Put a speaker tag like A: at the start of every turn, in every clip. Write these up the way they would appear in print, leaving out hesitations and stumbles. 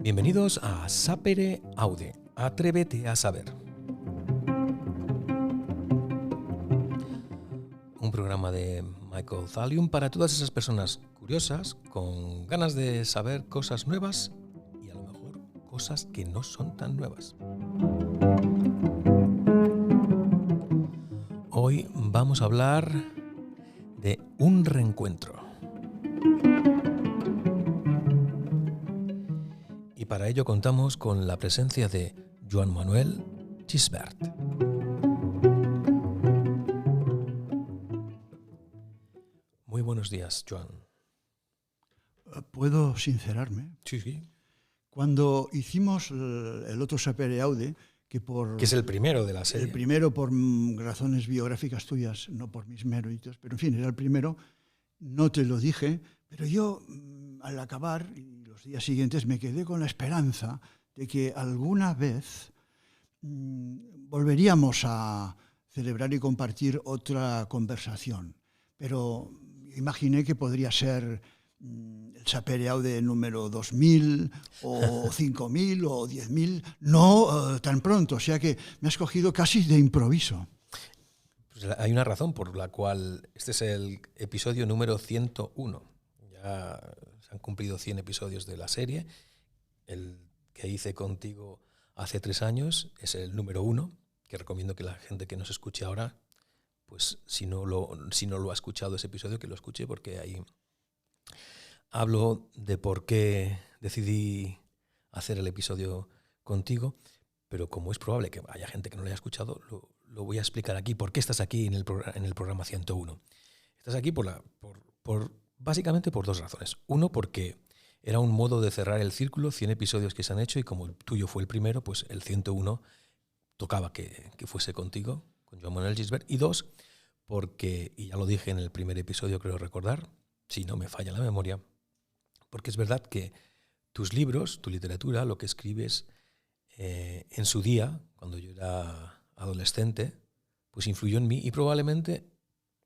A: Bienvenidos a Sapere Aude, Atrévete a Saber. Un programa de Michael Thallium para todas esas personas curiosas, con ganas de saber cosas nuevas y a lo mejor cosas que no son tan nuevas. Hoy vamos a hablar de un reencuentro. Y para ello contamos con la presencia de Joan Manuel Gisbert. Muy buenos días, Joan.
B: ¿Puedo sincerarme?
A: Sí.
B: Cuando hicimos el otro Sapere Aude, que
A: es el primero de la serie.
B: El primero por razones biográficas tuyas, no por mis méritos, pero en fin, era el primero, no te lo dije, pero yo al acabar y los días siguientes me quedé con la esperanza de que alguna vez volveríamos a celebrar y compartir otra conversación. Pero imaginé que podría ser el Sapere Aude número 2000 o 5000 o 10.000, no tan pronto, o sea que me has cogido casi de improviso.
A: Pues hay una razón por la cual este es el episodio número 101. Ya se han cumplido 100 episodios de la serie. El que hice contigo hace 3 años es el número 1, que recomiendo que la gente que nos escuche ahora, pues si no lo ha escuchado ese episodio, que lo escuche, porque ahí hablo de por qué decidí hacer el episodio contigo, pero como es probable que haya gente que no lo haya escuchado, lo voy a explicar aquí. ¿Por qué estás aquí en el programa 101? Estás aquí básicamente por 2 razones. Uno, porque era un modo de cerrar el círculo, 100 episodios que se han hecho, y como el tuyo fue el primero, pues el 101 tocaba que fuese contigo, con Joan Manuel Gisbert. Y 2, porque, y ya lo dije en el primer episodio, creo recordar, si no me falla la memoria, porque es verdad que tus libros, tu literatura, lo que escribes en su día, cuando yo era adolescente, pues influyó en mí y probablemente,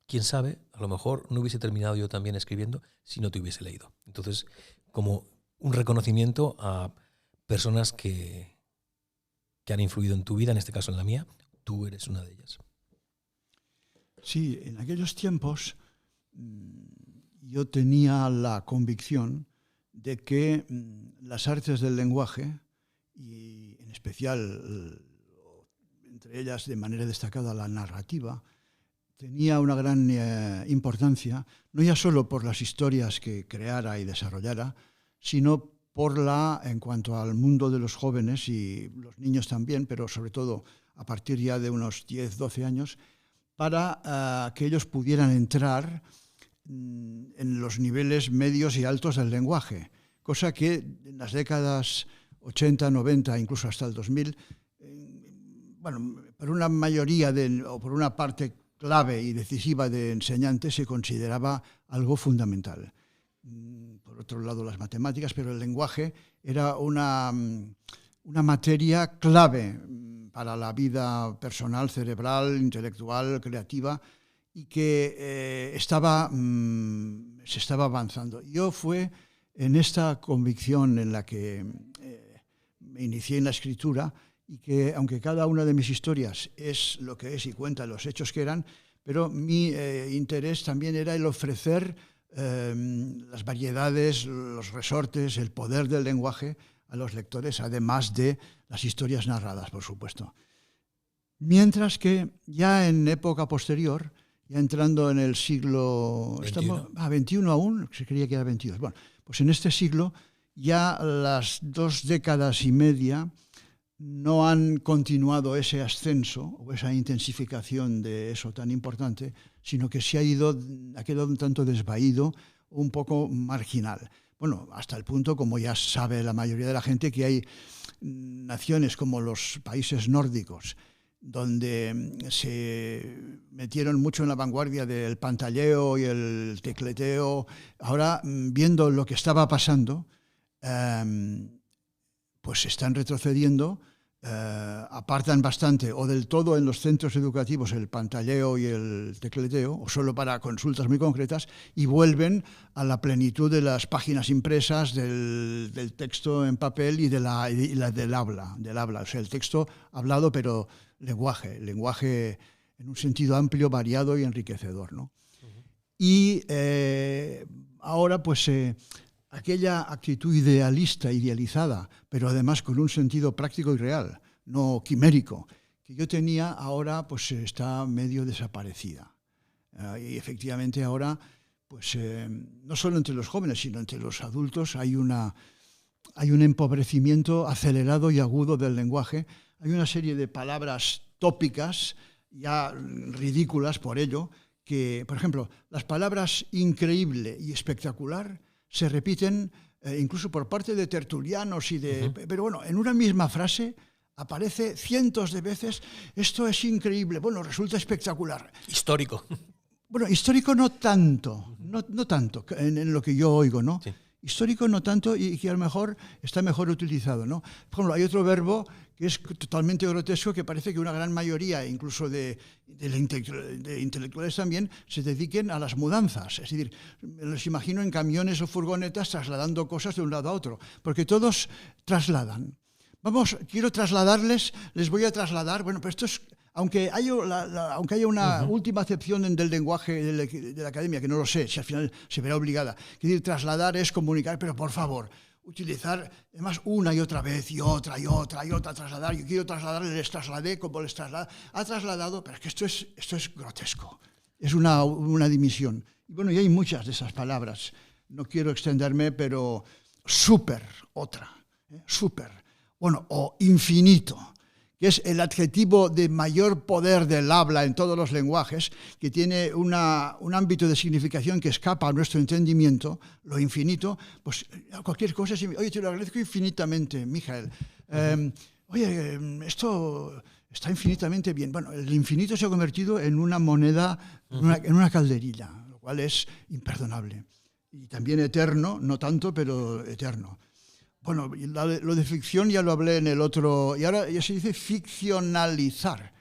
A: quién sabe, a lo mejor no hubiese terminado yo también escribiendo si no te hubiese leído. Entonces, como un reconocimiento a personas que han influido en tu vida, en este caso en la mía, tú eres una de ellas.
B: Sí, en aquellos tiempos yo tenía la convicción de que las artes del lenguaje, y en especial entre ellas de manera destacada la narrativa, tenía una gran importancia, no ya solo por las historias que creara y desarrollara, sino en cuanto al mundo de los jóvenes y los niños también, pero sobre todo a partir ya de unos 10, 12 años, para que ellos pudieran entrar en los niveles medios y altos del lenguaje, cosa que en las décadas 80, 90, incluso hasta el 2000, por una mayoría o por una parte clave y decisiva de enseñantes se consideraba algo fundamental. Por otro lado, las matemáticas, pero el lenguaje era una materia clave para la vida personal, cerebral, intelectual, creativa, y que se estaba avanzando. Yo fue en esta convicción en la que me inicié en la escritura, y que aunque cada una de mis historias es lo que es y cuenta los hechos que eran, pero mi interés también era el ofrecer las variedades, los resortes, el poder del lenguaje a los lectores, además de las historias narradas, por supuesto. Mientras que ya en época posterior, ya entrando en el siglo XXI aún, se creía que era XXII. Bueno, pues en este siglo ya las 2 décadas y media no han continuado ese ascenso o esa intensificación de eso tan importante, sino que ha quedado un tanto desvaído, un poco marginal. Bueno, hasta el punto, como ya sabe la mayoría de la gente, que hay naciones como los países nórdicos, donde se metieron mucho en la vanguardia del pantalleo y el tecleteo. Ahora, viendo lo que estaba pasando, pues están retrocediendo apartan bastante o del todo en los centros educativos el pantalleo y el tecleteo, o solo para consultas muy concretas, y vuelven a la plenitud de las páginas impresas, del texto en papel y del habla, o sea, el texto hablado, pero lenguaje en un sentido amplio, variado y enriquecedor, ¿no? Y ahora, pues, aquella actitud idealizada, pero además con un sentido práctico y real, no quimérico, que yo tenía, ahora pues está medio desaparecida. Y efectivamente ahora, pues no solo entre los jóvenes, sino entre los adultos hay un empobrecimiento acelerado y agudo del lenguaje. Hay una serie de palabras tópicas, ya ridículas por ello, que, por ejemplo, las palabras increíble y espectacular se repiten incluso por parte de tertulianos pero bueno, en una misma frase aparece cientos de veces: esto es increíble, bueno, resulta espectacular.
A: Histórico.
B: Bueno, histórico no tanto, no tanto en lo que yo oigo, ¿no?
A: Sí.
B: Histórico no tanto, y que a lo mejor está mejor utilizado, ¿no? Por ejemplo, hay otro verbo que es totalmente grotesco, que parece que una gran mayoría, incluso de intelectuales también, se dediquen a las mudanzas. Es decir, los imagino en camiones o furgonetas trasladando cosas de un lado a otro, porque todos trasladan. Quiero trasladarles, les voy a trasladar. Bueno, pero esto es, aunque haya una última acepción del lenguaje de la academia, que no lo sé, si al final se verá obligada. Es decir, trasladar es comunicar, pero por favor, utilizar además una y otra vez y otra, trasladar. Yo quiero trasladarles, les trasladé, como les trasladé. Ha trasladado, pero es que esto es grotesco. Es una dimisión. Y bueno, y hay muchas de esas palabras. No quiero extenderme, pero súper, otra, súper. Bueno, o infinito, que es el adjetivo de mayor poder del habla en todos los lenguajes, que tiene un ámbito de significación que escapa a nuestro entendimiento. Lo infinito, pues cualquier cosa, oye, te lo agradezco infinitamente, Mijael. Oye, esto está infinitamente bien. Bueno, el infinito se ha convertido en una moneda, en una calderilla, lo cual es imperdonable. Y también eterno, no tanto, pero eterno. Bueno, lo de ficción ya lo hablé en el otro, y ahora ya se dice ficcionalizar,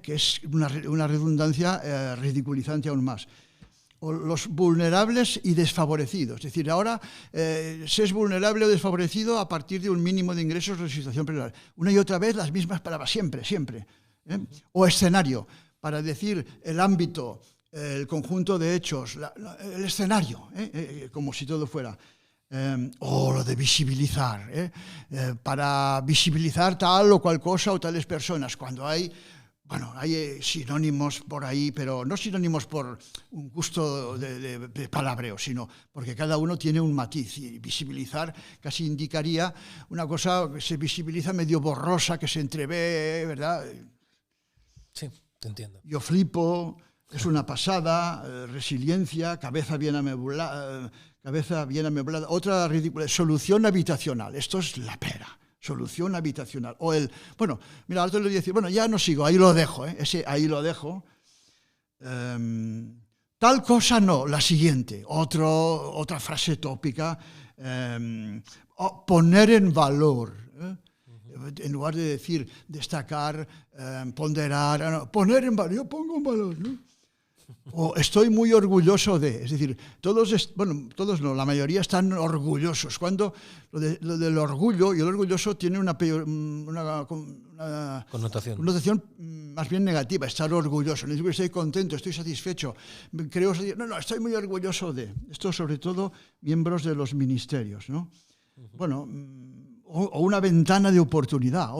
B: que es una redundancia ridiculizante aún más. O los vulnerables y desfavorecidos. Es decir, ahora se es vulnerable o desfavorecido a partir de un mínimo de ingresos de situación precaria. Una y otra vez las mismas palabras, siempre. O escenario, para decir el ámbito, el conjunto de hechos, el escenario, como si todo fuera. O lo de visibilizar, para visibilizar tal o cual cosa o tales personas, cuando hay sinónimos por ahí, pero no sinónimos por un gusto de palabreo, sino porque cada uno tiene un matiz, y visibilizar casi indicaría una cosa que se visibiliza medio borrosa, que se entrevé, ¿verdad?
A: Sí, te entiendo.
B: Yo flipo, es una pasada, resiliencia, cabeza bien amueblada, otra ridícula, solución habitacional. Esto es la pera, solución habitacional. O mira, ahora te lo voy a decir, bueno, ya no sigo, ahí lo dejo, ahí lo dejo. Tal cosa no, la siguiente, otra frase tópica, poner en valor. En lugar de decir destacar, ponderar, poner en valor, yo pongo en valor, ¿no? O estoy muy orgulloso de, es decir, todos no, la mayoría están orgullosos. Cuando lo del orgullo y el orgulloso tiene una connotación más bien negativa, estar orgulloso. No digo que estoy contento, estoy satisfecho, no, estoy muy orgulloso de. Esto sobre todo miembros de los ministerios, ¿no? Bueno, o una ventana de oportunidad,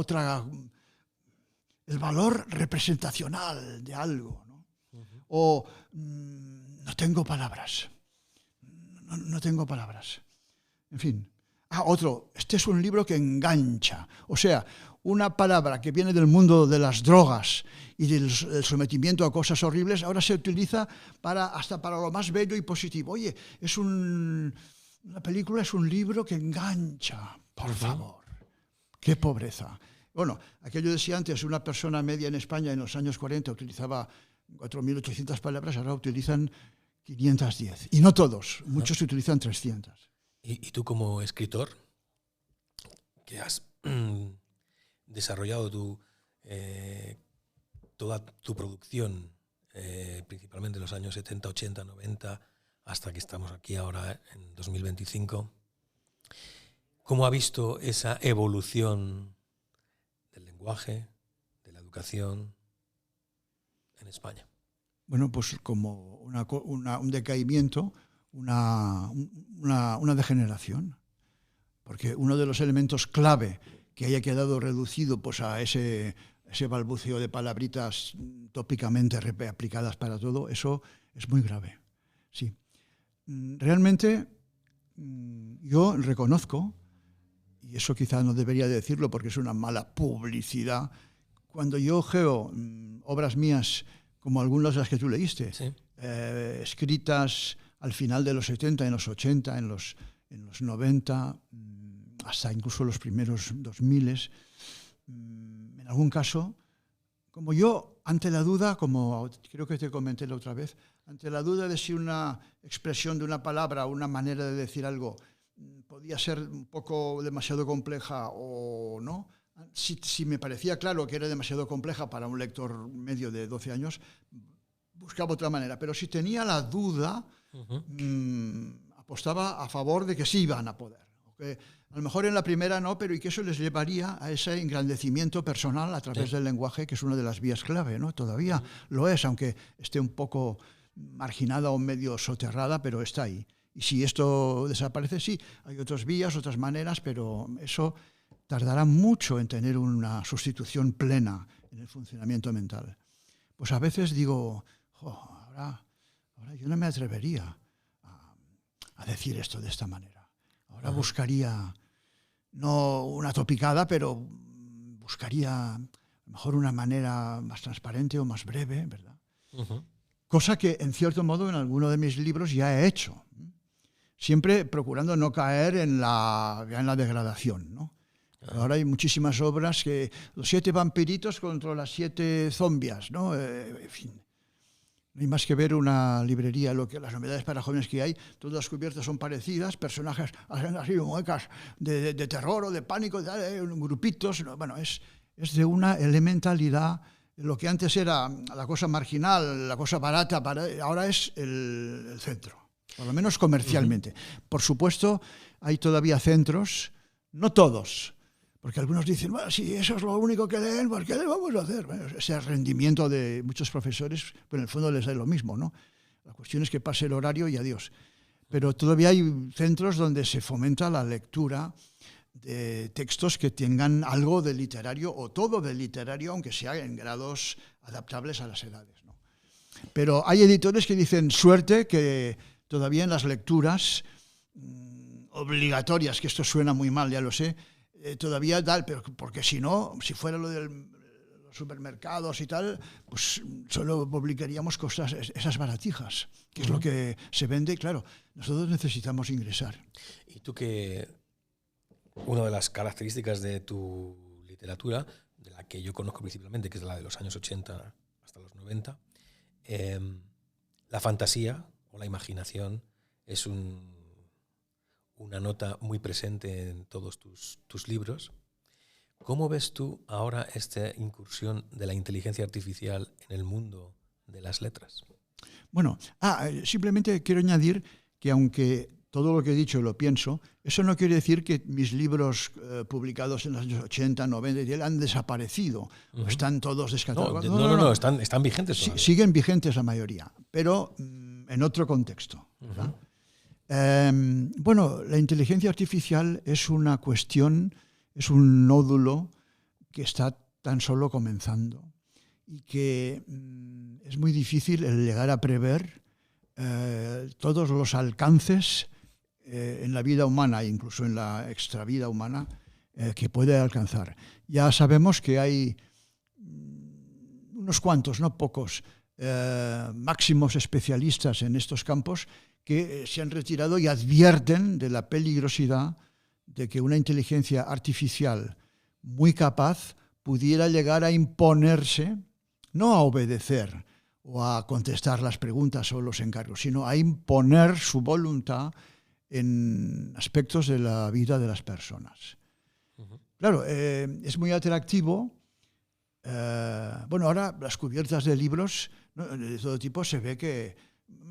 B: el valor representacional de algo. O no tengo palabras. No tengo palabras. En fin. Este es un libro que engancha. O sea, una palabra que viene del mundo de las drogas y del sometimiento a cosas horribles, ahora se utiliza hasta para lo más bello y positivo. Oye, una película es un libro que engancha. Por favor. Qué pobreza. Bueno, aquello decía antes, una persona media en España en los años 40 utilizaba 4.800 palabras, ahora utilizan 510. Y no todos, muchos utilizan 300.
A: ¿Y tú como escritor, que has desarrollado toda tu producción, principalmente en los años 70, 80, 90, hasta que estamos aquí ahora en 2025. ¿Cómo ha visto esa evolución del lenguaje, de la educación en España?
B: Bueno, pues como un decaimiento, una degeneración. Porque uno de los elementos clave que haya quedado reducido pues, a ese balbuceo de palabritas tópicamente aplicadas para todo, eso es muy grave. Sí. Realmente yo reconozco, y eso quizá no debería decirlo porque es una mala publicidad, cuando yo ojeo obras mías como algunas de las que tú leíste,
A: sí,
B: escritas al final de los 70, en los 80, en los 90, hasta incluso los primeros 2000, en algún caso, como yo, ante la duda, como creo que te comenté la otra vez, ante la duda de si una expresión de una palabra o una manera de decir algo podía ser un poco demasiado compleja o no, si me parecía claro que era demasiado compleja para un lector medio de 12 años, buscaba otra manera. Pero si tenía la duda, apostaba a favor de que sí iban a poder. Que a lo mejor en la primera no, pero y que eso les llevaría a ese engrandecimiento personal a través del lenguaje, que es una de las vías clave, ¿no? Todavía lo es, aunque esté un poco marginada o medio soterrada, pero está ahí. Y si esto desaparece, sí, hay otras vías, otras maneras, pero eso tardará mucho en tener una sustitución plena en el funcionamiento mental. Pues a veces digo, ahora yo no me atrevería a decir esto de esta manera. Ahora buscaría, no una topicada, pero buscaría a lo mejor una manera más transparente o más breve, ¿verdad? Cosa que, en cierto modo, en alguno de mis libros ya he hecho. Siempre procurando no caer en la degradación, ¿no? Ahora hay muchísimas obras que los 7 vampiritos contra las 7 zombias, ¿no? En fin. No hay más que ver una librería, las novedades para jóvenes que hay, todas las cubiertas son parecidas, personajes así, muecas de terror o de pánico, grupitos. Bueno, es de una elementalidad. Lo que antes era la cosa marginal, la cosa barata, ahora es el centro, por lo menos comercialmente. Por supuesto, hay todavía centros, no todos, porque algunos dicen, bueno, si eso es lo único que leen, ¿por qué le vamos a hacer? Bueno, ese rendimiento de muchos profesores, pues en el fondo les da lo mismo, ¿no? La cuestión es que pase el horario y adiós. Pero todavía hay centros donde se fomenta la lectura de textos que tengan algo de literario o todo de literario, aunque sea en grados adaptables a las edades, ¿no? Pero hay editores que dicen, suerte que todavía en las lecturas obligatorias, que esto suena muy mal, ya lo sé, todavía tal, pero porque si no, si fuera lo de los supermercados y tal, pues solo publicaríamos cosas, esas baratijas, que es lo que se vende, y claro, nosotros necesitamos ingresar.
A: Y tú que una de las características de tu literatura, de la que yo conozco principalmente, que es la de los años 80 hasta los 90, la fantasía o la imaginación es una nota muy presente en todos tus libros. ¿Cómo ves tú ahora esta incursión de la inteligencia artificial en el mundo de las letras?
B: Bueno, simplemente quiero añadir que aunque todo lo que he dicho lo pienso, eso no quiere decir que mis libros publicados en los años 80, 90 han desaparecido, o están todos descatalogados.
A: No, están vigentes.
B: Siguen vigentes la mayoría, pero en otro contexto, ¿verdad? Bueno, la inteligencia artificial es una cuestión, es un nódulo que está tan solo comenzando y que es muy difícil el llegar a prever todos los alcances en la vida humana, incluso en la extravida humana, que puede alcanzar. Ya sabemos que hay unos cuantos, no pocos, máximos especialistas en estos campos que se han retirado y advierten de la peligrosidad de que una inteligencia artificial muy capaz pudiera llegar a imponerse, no a obedecer o a contestar las preguntas o los encargos, sino a imponer su voluntad en aspectos de la vida de las personas. Claro, es muy atractivo. Bueno, ahora las cubiertas de libros, ¿no?, de todo tipo, se ve que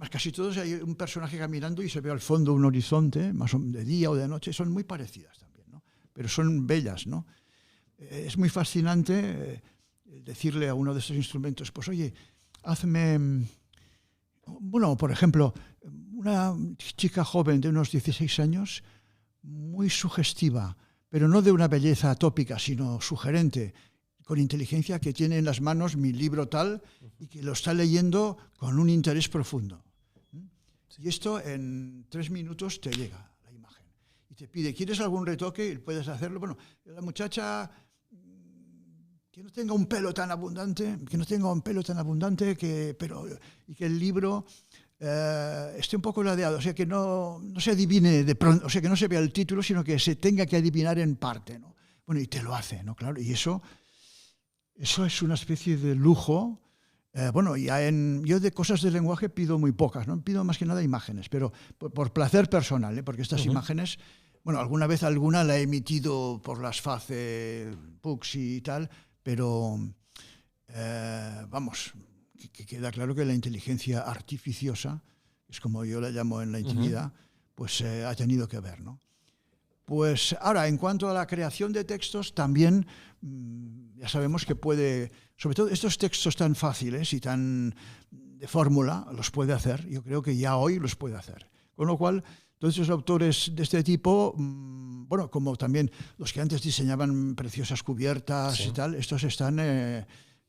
B: casi todos hay un personaje caminando y se ve al fondo un horizonte, más de día o de noche. Son muy parecidas también, ¿no? Pero son bellas, ¿no? Es muy fascinante decirle a uno de estos instrumentos, pues oye, hazme... Bueno, por ejemplo, una chica joven de unos 16 años, muy sugestiva, pero no de una belleza atópica, sino sugerente, con inteligencia, que tiene en las manos mi libro tal y que lo está leyendo con un interés profundo. Y esto en 3 minutos te llega la imagen. Y te pide, ¿quieres algún retoque? Y puedes hacerlo. Bueno, la muchacha que no tenga un pelo tan abundante, y que el libro esté un poco ladeado, o sea, que no se adivine de pronto, o sea, que no se vea el título, sino que se tenga que adivinar en parte, ¿no? Bueno, y te lo hace, ¿no? Claro, y eso es una especie de lujo. Bueno, yo de cosas de lenguaje pido muy pocas, ¿no? Pido más que nada imágenes, pero por placer personal, ¿eh? Porque estas imágenes, bueno, alguna vez la he emitido por las Facebooks y tal, pero vamos, que queda claro que la inteligencia artificiosa, es como yo la llamo en la intimidad, pues ha tenido que ver, ¿no? Pues ahora, en cuanto a la creación de textos, también ya sabemos que puede, sobre todo estos textos tan fáciles y tan de fórmula, los puede hacer. Yo creo que ya hoy los puede hacer. Con lo cual, todos esos autores de este tipo, bueno, como también los que antes diseñaban preciosas cubiertas y tal, estos están,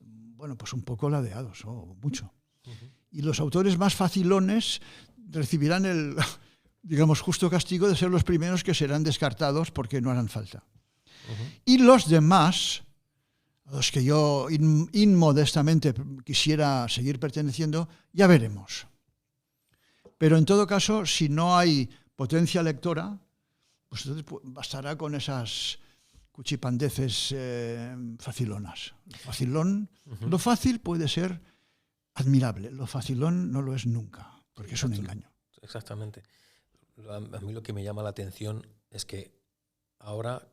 B: bueno, pues un poco ladeados, o mucho. Y los autores más facilones recibirán el... digamos, justo castigo de ser los primeros que serán descartados porque no harán falta. Y los demás, a los que yo inmodestamente quisiera seguir perteneciendo, ya veremos. Pero en todo caso, si no hay potencia lectora, pues entonces bastará con esas cuchipandeces facilonas. Lo fácil puede ser admirable, lo facilón no lo es nunca, porque es un engaño.
A: Exactamente. A mí lo que me llama la atención es que ahora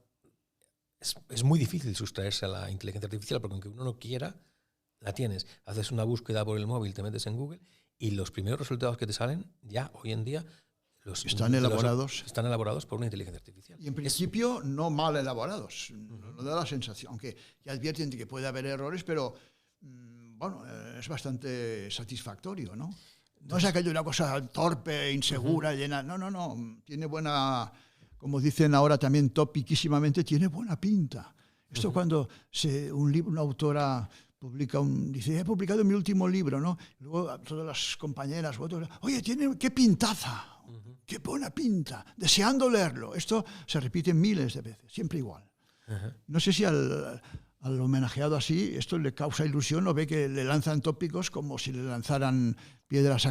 A: es muy difícil sustraerse a la inteligencia artificial, porque aunque uno no quiera, la tienes. Haces una búsqueda por el móvil, te metes en Google y los primeros resultados que te salen ya hoy en día
B: están
A: elaborados por una inteligencia artificial.
B: Y en principio no mal elaborados. No da la sensación, aunque ya advierten de que puede haber errores, pero bueno, es bastante satisfactorio, ¿no? No es aquello una cosa torpe, insegura, llena. No. Tiene buena, como dicen ahora también topiquísimamente, tiene buena pinta. Esto cuando una autora dice, he publicado mi último libro, ¿no? Y luego todas las compañeras, oye, qué pintaza, qué buena pinta, deseando leerlo. Esto se repite miles de veces, siempre igual. No sé si al homenajeado así, esto le causa ilusión o ve que le lanzan tópicos como si le lanzaran piedras,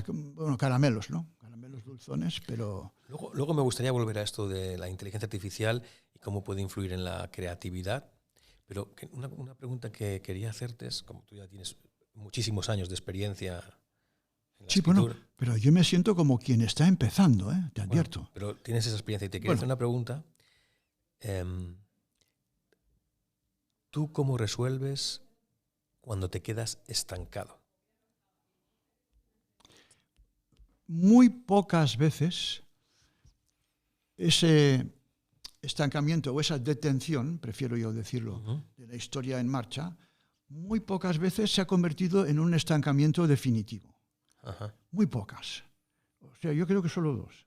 B: caramelos, ¿no? Caramelos dulzones, pero...
A: Luego me gustaría volver a esto de la inteligencia artificial y cómo puede influir en la creatividad, pero una pregunta que quería hacerte es, como tú ya tienes muchísimos años de experiencia en la escritura...
B: Bueno, pero yo me siento como quien está empezando, te advierto.
A: Bueno, pero tienes esa experiencia y te quiero hacer una pregunta. ¿Tú cómo resuelves cuando te quedas estancado?
B: Muy pocas veces ese estancamiento o esa detención, prefiero yo decirlo, de la historia en marcha, muy pocas veces se ha convertido en un estancamiento definitivo. Muy pocas. O sea, yo creo que solo 2.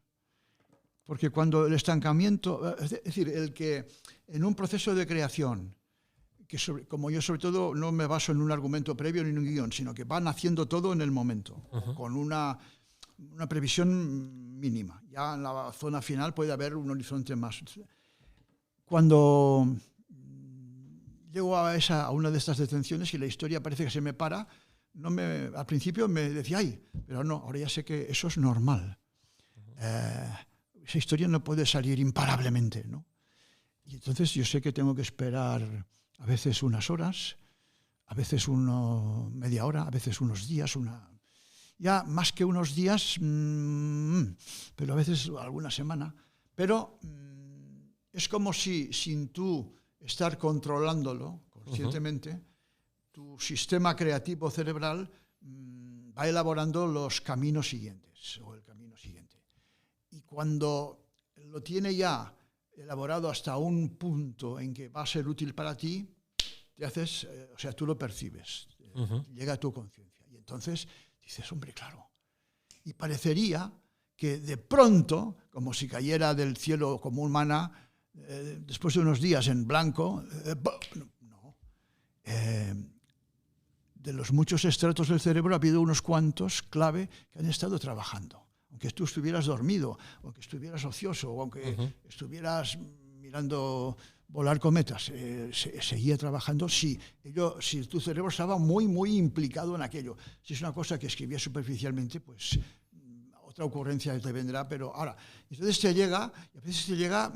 B: Porque cuando el estancamiento, es decir, el que en un proceso de creación, como yo sobre todo no me baso en un argumento previo ni en un guión, sino que van haciendo todo en el momento, con una previsión mínima. Ya en la zona final puede haber un horizonte más. Cuando llego a una de estas detenciones y la historia parece que se me para, al principio me decía, pero no, ahora ya sé que eso es normal. Esa historia no puede salir imparablemente, ¿no? Y entonces yo sé que tengo que esperar a veces unas horas, a veces media hora, a veces unos días, ya más que unos días, pero a veces alguna semana. Pero es como si sin tú estar controlándolo conscientemente, tu sistema creativo cerebral va elaborando los caminos siguientes o el camino siguiente. Y cuando lo tiene ya elaborado hasta un punto en que va a ser útil para ti, te haces, o sea, tú lo percibes, llega a tu conciencia. Y entonces dices, hombre, claro. Y parecería que de pronto, como si cayera del cielo como un maná, después de unos días en blanco, no. De los muchos estratos del cerebro ha habido unos cuantos clave que han estado trabajando. Aunque tú estuvieras dormido, o aunque estuvieras ocioso, o aunque estuvieras mirando volar cometas, seguía trabajando si tu cerebro estaba muy, muy implicado en aquello. Si es una cosa que escribías superficialmente, pues otra ocurrencia te vendrá, pero ahora, entonces te llega, y a veces te llega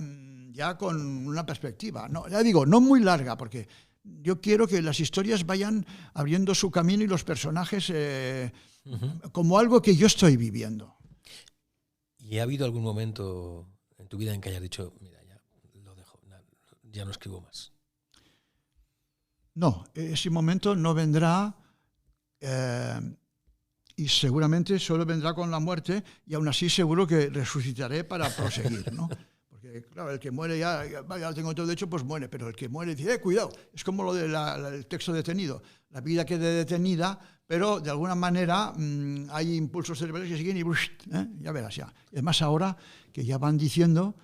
B: ya con una perspectiva, no, ya digo, no muy larga, porque yo quiero que las historias vayan abriendo su camino y los personajes como algo que yo estoy viviendo.
A: ¿Y ha habido algún momento en tu vida en que hayas dicho, mira, ya lo dejo, ya no escribo más?
B: No, ese momento no vendrá y seguramente solo vendrá con la muerte, y aún así seguro que resucitaré para proseguir, ¿no? Porque claro, el que muere ya lo tengo todo hecho, pues muere, pero el que muere dice, cuidado, es como lo del texto detenido, la vida queda detenida, pero de alguna manera hay impulsos cerebrales que siguen y ya verás ya. Además ahora que ya van diciendo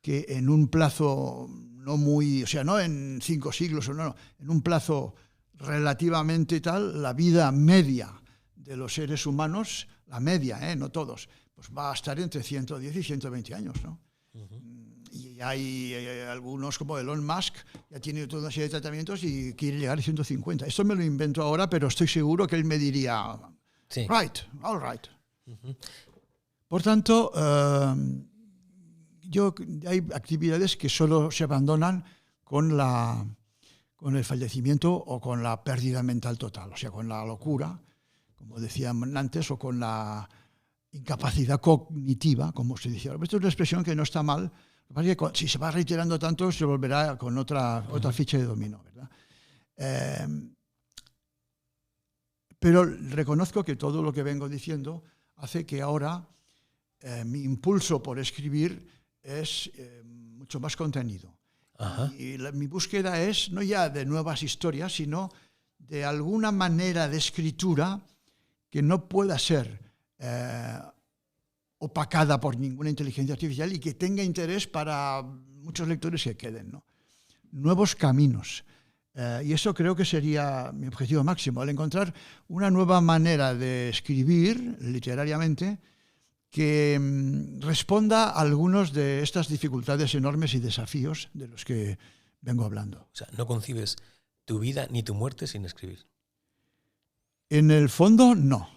B: que en un plazo no muy, o sea, no en 5 siglos, no, en un plazo relativamente tal, la vida media de los seres humanos, la media, no todos, pues va a estar entre 110 y 120 años, ¿no? Y hay algunos como Elon Musk, ya tiene toda una serie de tratamientos y quiere llegar a 150. Esto me lo invento ahora, pero estoy seguro que él me diría, sí. Right, all right. Por tanto, hay actividades que solo se abandonan con el fallecimiento o con la pérdida mental total, o sea, con la locura, como decían antes, o con la incapacidad cognitiva, como se dice. Esto es una expresión que no está mal. Lo que pasa es que si se va reiterando tanto, se volverá con otra ficha de dominó, ¿verdad? Pero reconozco que todo lo que vengo diciendo hace que ahora mi impulso por escribir es mucho más contenido. Y mi búsqueda es no ya de nuevas historias, sino de alguna manera de escritura que no pueda ser opacada por ninguna inteligencia artificial y que tenga interés para muchos lectores que queden, ¿no? Nuevos caminos. Y eso creo que sería mi objetivo máximo, el encontrar una nueva manera de escribir literariamente que responda a algunos de estas dificultades enormes y desafíos de los que vengo hablando.
A: O sea, no concibes tu vida ni tu muerte sin escribir.
B: En el fondo, no.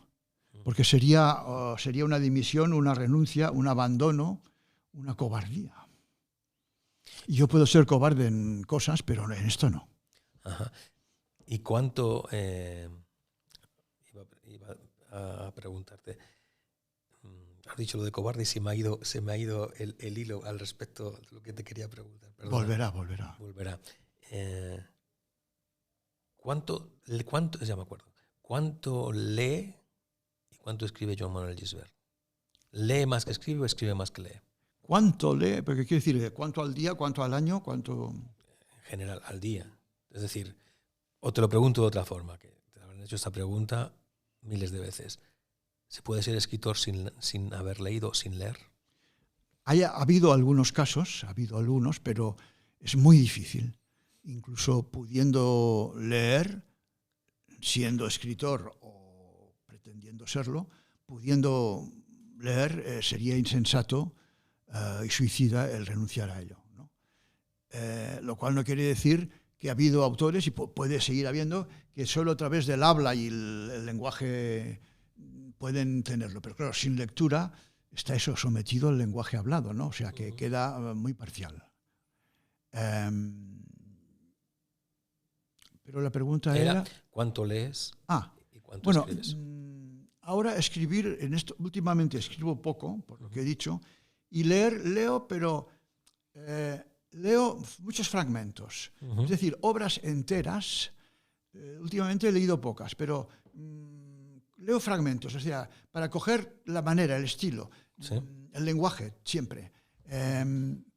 B: Porque sería una dimisión, una renuncia, un abandono, una cobardía. Y yo puedo ser cobarde en cosas, pero en esto no.
A: Ajá. ¿Y cuánto, iba a preguntarte, has dicho lo de cobarde y se me ha ido el hilo al respecto de lo que te quería preguntar. Perdona. Volverá. Ya me acuerdo. ¿Cuánto lee y cuánto escribe Joan Manuel Gisbert? ¿Lee más que escribe o escribe más que lee?
B: ¿Cuánto lee? Porque quiere decir, ¿cuánto al día, cuánto al año, cuánto...?
A: En general, al día. Es decir, o te lo pregunto de otra forma, que te habrán hecho esta pregunta miles de veces. ¿Se puede ser escritor sin haber leído, sin leer?
B: Ha habido algunos casos, pero es muy difícil. Incluso pudiendo leer, siendo escritor o pretendiendo serlo, pudiendo leer, sería insensato y suicida el renunciar a ello, ¿no? Lo cual no quiere decir que ha habido autores, y puede seguir habiendo, que solo a través del habla y el lenguaje pueden tenerlo. Pero claro, sin lectura está eso sometido al lenguaje hablado, ¿no? O sea, que queda muy parcial. Pero la pregunta era
A: ¿cuánto lees y cuánto escribes?
B: Ahora escribir, últimamente escribo poco, por lo que he dicho, y leo, pero leo muchos fragmentos, es decir, obras enteras. Últimamente he leído pocas, pero leo fragmentos, o sea, para coger la manera, el estilo,
A: ¿Sí?
B: El lenguaje, siempre.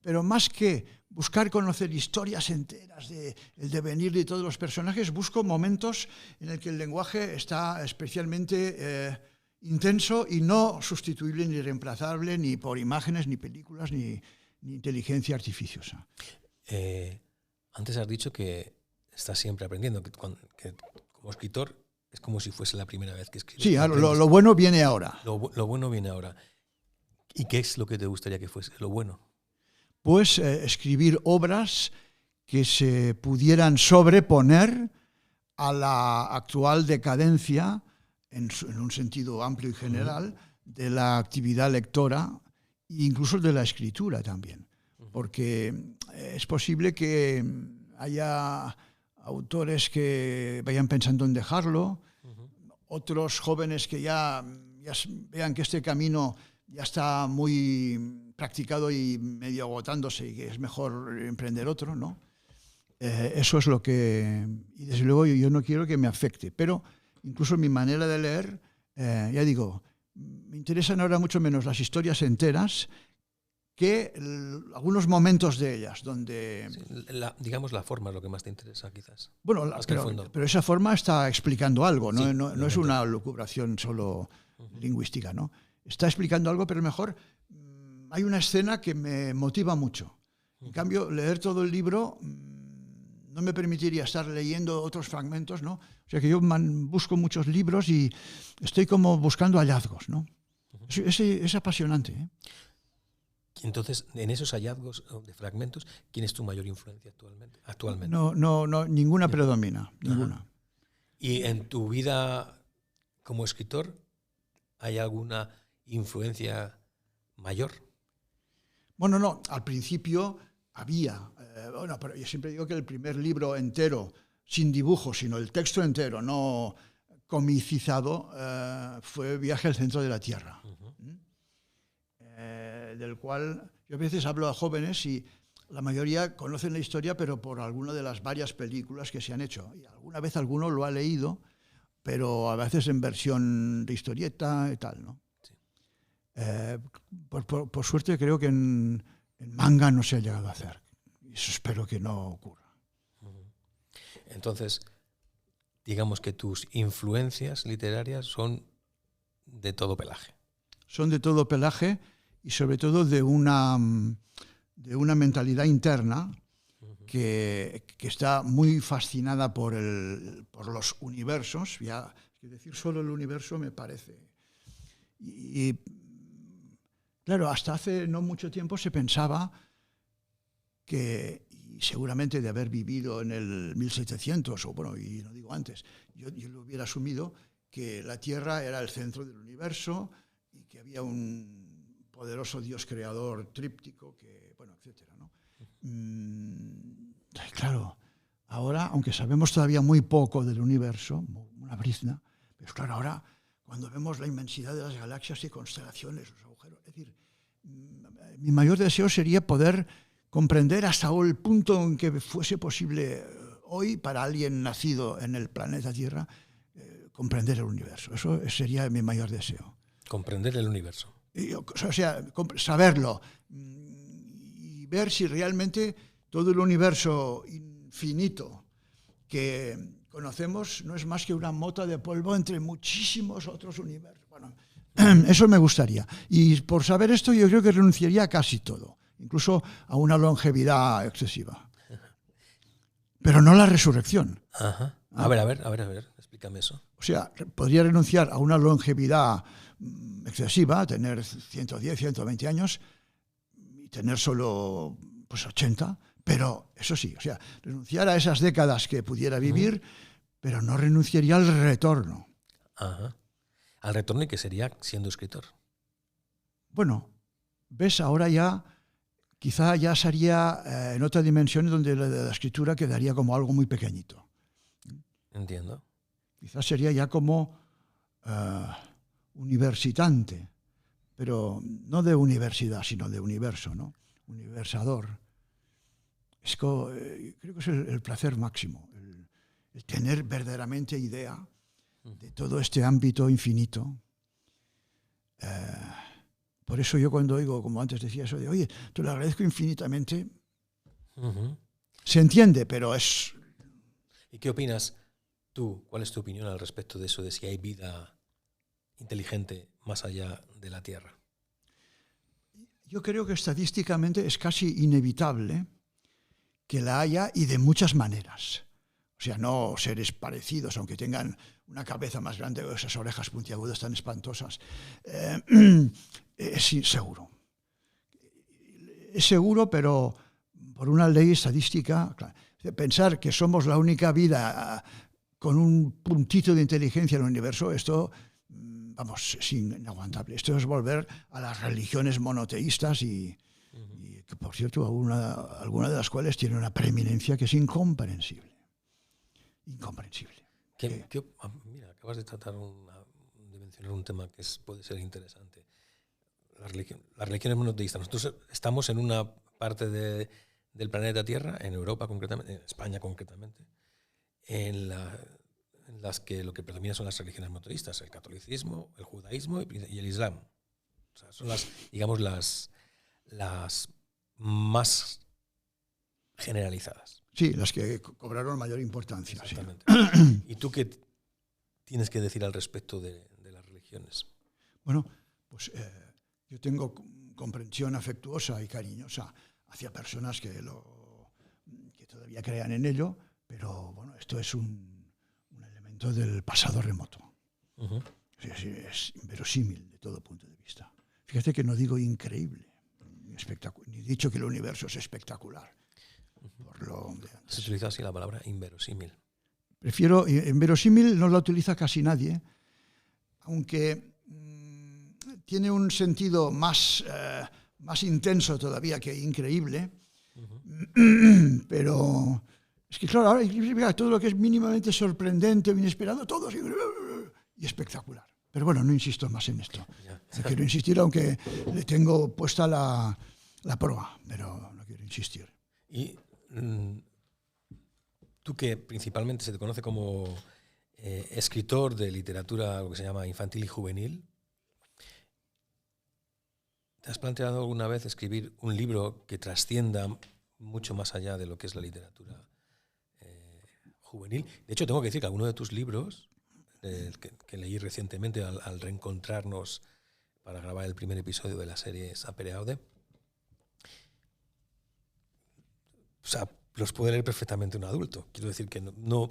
B: Pero más que buscar conocer historias enteras del devenir de todos los personajes, busco momentos en el que el lenguaje está especialmente intenso y no sustituible ni reemplazable ni por imágenes, ni películas, ni inteligencia artificiosa.
A: Antes has dicho que estás siempre aprendiendo, que como escritor es como si fuese la primera vez que escribes.
B: Sí, lo bueno viene ahora.
A: Lo bueno viene ahora. ¿Y qué es lo que te gustaría que fuese lo bueno?
B: Pues escribir obras que se pudieran sobreponer a la actual decadencia, en un sentido amplio y general, de la actividad lectora e incluso de la escritura también. Porque es posible que haya autores que vayan pensando en dejarlo, otros jóvenes que ya vean que este camino ya está muy practicado y medio agotándose y que es mejor emprender otro, ¿no? Eso es lo que... Y desde luego yo no quiero que me afecte, pero incluso mi manera de leer, ya digo, me interesan ahora mucho menos las historias enteras que algunos momentos de ellas, donde...
A: Sí, digamos la forma es lo que más te interesa, quizás.
B: Bueno, pero esa forma está explicando algo, ¿no?
A: Sí,
B: No es una lucubración solo lingüística, ¿no? Está explicando algo, pero mejor hay una escena que me motiva mucho. En cambio, leer todo el libro no me permitiría estar leyendo otros fragmentos, ¿no? O sea que yo busco muchos libros y estoy como buscando hallazgos, ¿no? Es apasionante, ¿eh?
A: Entonces, en esos hallazgos de fragmentos, ¿quién es tu mayor influencia actualmente?
B: No, ninguna predomina, ninguna.
A: ¿Y en tu vida como escritor hay alguna influencia mayor?
B: Bueno, no, al principio había. Pero yo siempre digo que el primer libro entero, sin dibujos, sino el texto entero, no comicizado, fue Viaje al centro de la Tierra. Del cual yo a veces hablo a jóvenes y la mayoría conocen la historia, pero por alguna de las varias películas que se han hecho. Y alguna vez alguno lo ha leído, pero a veces en versión de historieta y tal, ¿no? Sí. Por suerte creo que en manga no se ha llegado a hacer. Eso espero que no ocurra.
A: Entonces, digamos que tus influencias literarias son de todo pelaje.
B: Son de todo pelaje y sobre todo de una mentalidad interna que está muy fascinada por los universos. Ya, es decir, solo el universo me parece. Y claro, hasta hace no mucho tiempo se pensaba que, y seguramente de haber vivido en el 1700, o bueno, y no digo antes, yo lo hubiera asumido, que la Tierra era el centro del universo y que había un poderoso Dios creador tríptico, etcétera, ¿no? Claro, ahora, aunque sabemos todavía muy poco del universo, una brizna, pero claro, ahora cuando vemos la inmensidad de las galaxias y constelaciones, los agujeros, es decir, mi mayor deseo sería poder comprender hasta el punto en que fuese posible hoy para alguien nacido en el planeta Tierra comprender el universo. Eso sería mi mayor deseo.
A: Comprender el universo.
B: O sea, saberlo y ver si realmente todo el universo infinito que conocemos no es más que una mota de polvo entre muchísimos otros universos. Bueno, eso me gustaría. Y por saber esto yo creo que renunciaría a casi todo, incluso a una longevidad excesiva. Pero no la resurrección.
A: Ajá. A ver, explícame eso.
B: O sea, podría renunciar a una longevidad excesiva, tener 110, 120 años y tener solo 80, pero eso sí, o sea, renunciar a esas décadas que pudiera vivir, pero no renunciaría al retorno.
A: Ajá. Al retorno, y que sería siendo escritor.
B: Bueno, ves, ahora ya quizá ya sería en otra dimensión donde la escritura quedaría como algo muy pequeñito.
A: Entiendo.
B: Quizás sería ya como universitante, pero no de universidad, sino de universo, ¿no? Universador. creo que es el placer máximo, el tener verdaderamente idea de todo este ámbito infinito. Por eso yo cuando oigo, como antes decía, eso de, oye, te lo agradezco infinitamente, se entiende, pero es...
A: ¿Y qué opinas tú? ¿Cuál es tu opinión al respecto de eso, de si hay vida inteligente más allá de la Tierra?
B: Yo creo que estadísticamente es casi inevitable que la haya y de muchas maneras. O sea, no seres parecidos, aunque tengan una cabeza más grande o esas orejas puntiagudas tan espantosas. Es seguro. Es seguro, pero por una ley estadística, claro, pensar que somos la única vida con un puntito de inteligencia en el universo, esto, vamos, es inaguantable. Esto es volver a las religiones monoteístas y que, por cierto, alguna de las cuales tiene una preeminencia que es incomprensible. Incomprensible.
A: Mira, acabas de de mencionar un tema que puede ser interesante. Las religiones monoteístas. Nosotros estamos en una parte del planeta Tierra, en Europa concretamente, en España concretamente, en las que lo que predomina son las religiones monoteístas, el catolicismo, el judaísmo y el islam. O sea, son digamos, las más generalizadas.
B: Sí, las que cobraron mayor importancia.
A: Exactamente.
B: Sí.
A: ¿Y tú qué tienes que decir al respecto de las religiones?
B: Bueno, pues yo tengo comprensión afectuosa y cariñosa hacia personas que todavía crean en ello, pero bueno, esto es un elemento del pasado remoto. Sí, es inverosímil de todo punto de vista. Fíjate que no digo increíble, ni dicho que el universo es espectacular. Por lo de antes.
A: Se utiliza así la palabra inverosímil.
B: Prefiero, inverosímil no la utiliza casi nadie, aunque tiene un sentido más intenso todavía que increíble, pero es que claro, ahora todo lo que es mínimamente sorprendente o inesperado, todo es y espectacular. Pero bueno, no insisto más en esto. No quiero insistir, aunque le tengo puesta la proa, pero no quiero insistir.
A: Y tú, que principalmente se te conoce como escritor de literatura, lo que se llama infantil y juvenil, ¿te has planteado alguna vez escribir un libro que trascienda mucho más allá de lo que es la literatura juvenil? De hecho, tengo que decir que alguno de tus libros, que leí recientemente al reencontrarnos para grabar el primer episodio de la serie Sapere Aude, o sea, los puede leer perfectamente un adulto. Quiero decir que no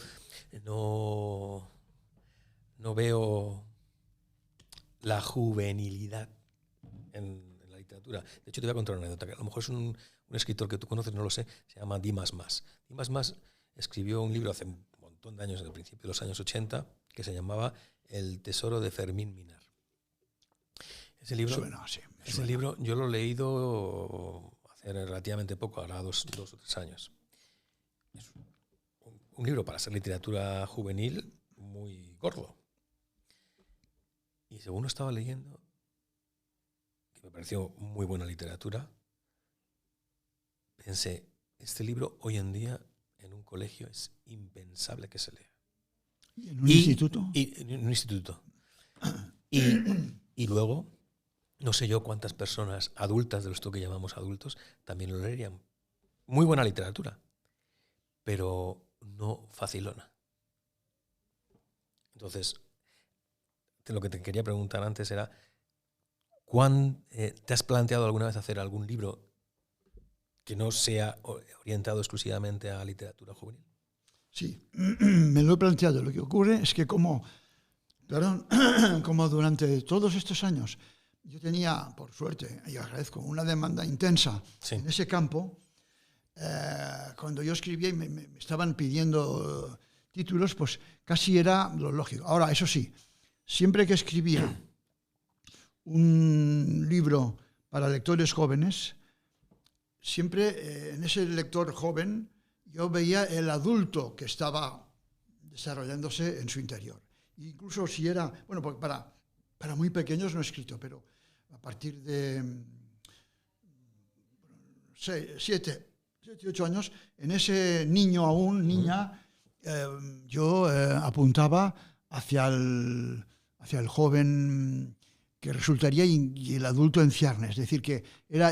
A: veo la juvenilidad en la literatura. De hecho, te voy a contar una anécdota, que a lo mejor es un escritor que tú conoces, no lo sé, se llama Dimas Mas. Dimas Mas escribió un libro hace un montón de años, en el principio de los años 80, que se llamaba El tesoro de Fermín Minar. Ese libro yo lo he leído hace relativamente poco, ahora 2 o 3 años. Es un libro para ser literatura juvenil muy gordo. Y según estaba leyendo, que me pareció muy buena literatura, pensé, este libro hoy en día en un colegio es impensable que se lea.
B: ¿Y en un instituto?
A: En un instituto. Y luego, no sé yo cuántas personas adultas, de los que llamamos adultos, también lo leerían. Muy buena literatura, pero no facilona. Entonces, lo que te quería preguntar antes era, ¿te has planteado alguna vez hacer algún libro que no sea orientado exclusivamente a literatura juvenil?
B: Sí, me lo he planteado. Lo que ocurre es que como durante todos estos años yo tenía, por suerte, y agradezco, una demanda intensa en ese campo, cuando yo escribía y me estaban pidiendo títulos, pues casi era lo lógico. Ahora, eso sí, siempre que escribía un libro para lectores jóvenes, siempre en ese lector joven yo veía el adulto que estaba desarrollándose en su interior. Incluso si era, bueno, para muy pequeños no he escrito, pero a partir de 7 18 años, en ese niño aún, niña, yo apuntaba hacia el joven que resultaría y el adulto en ciernes. Es decir, que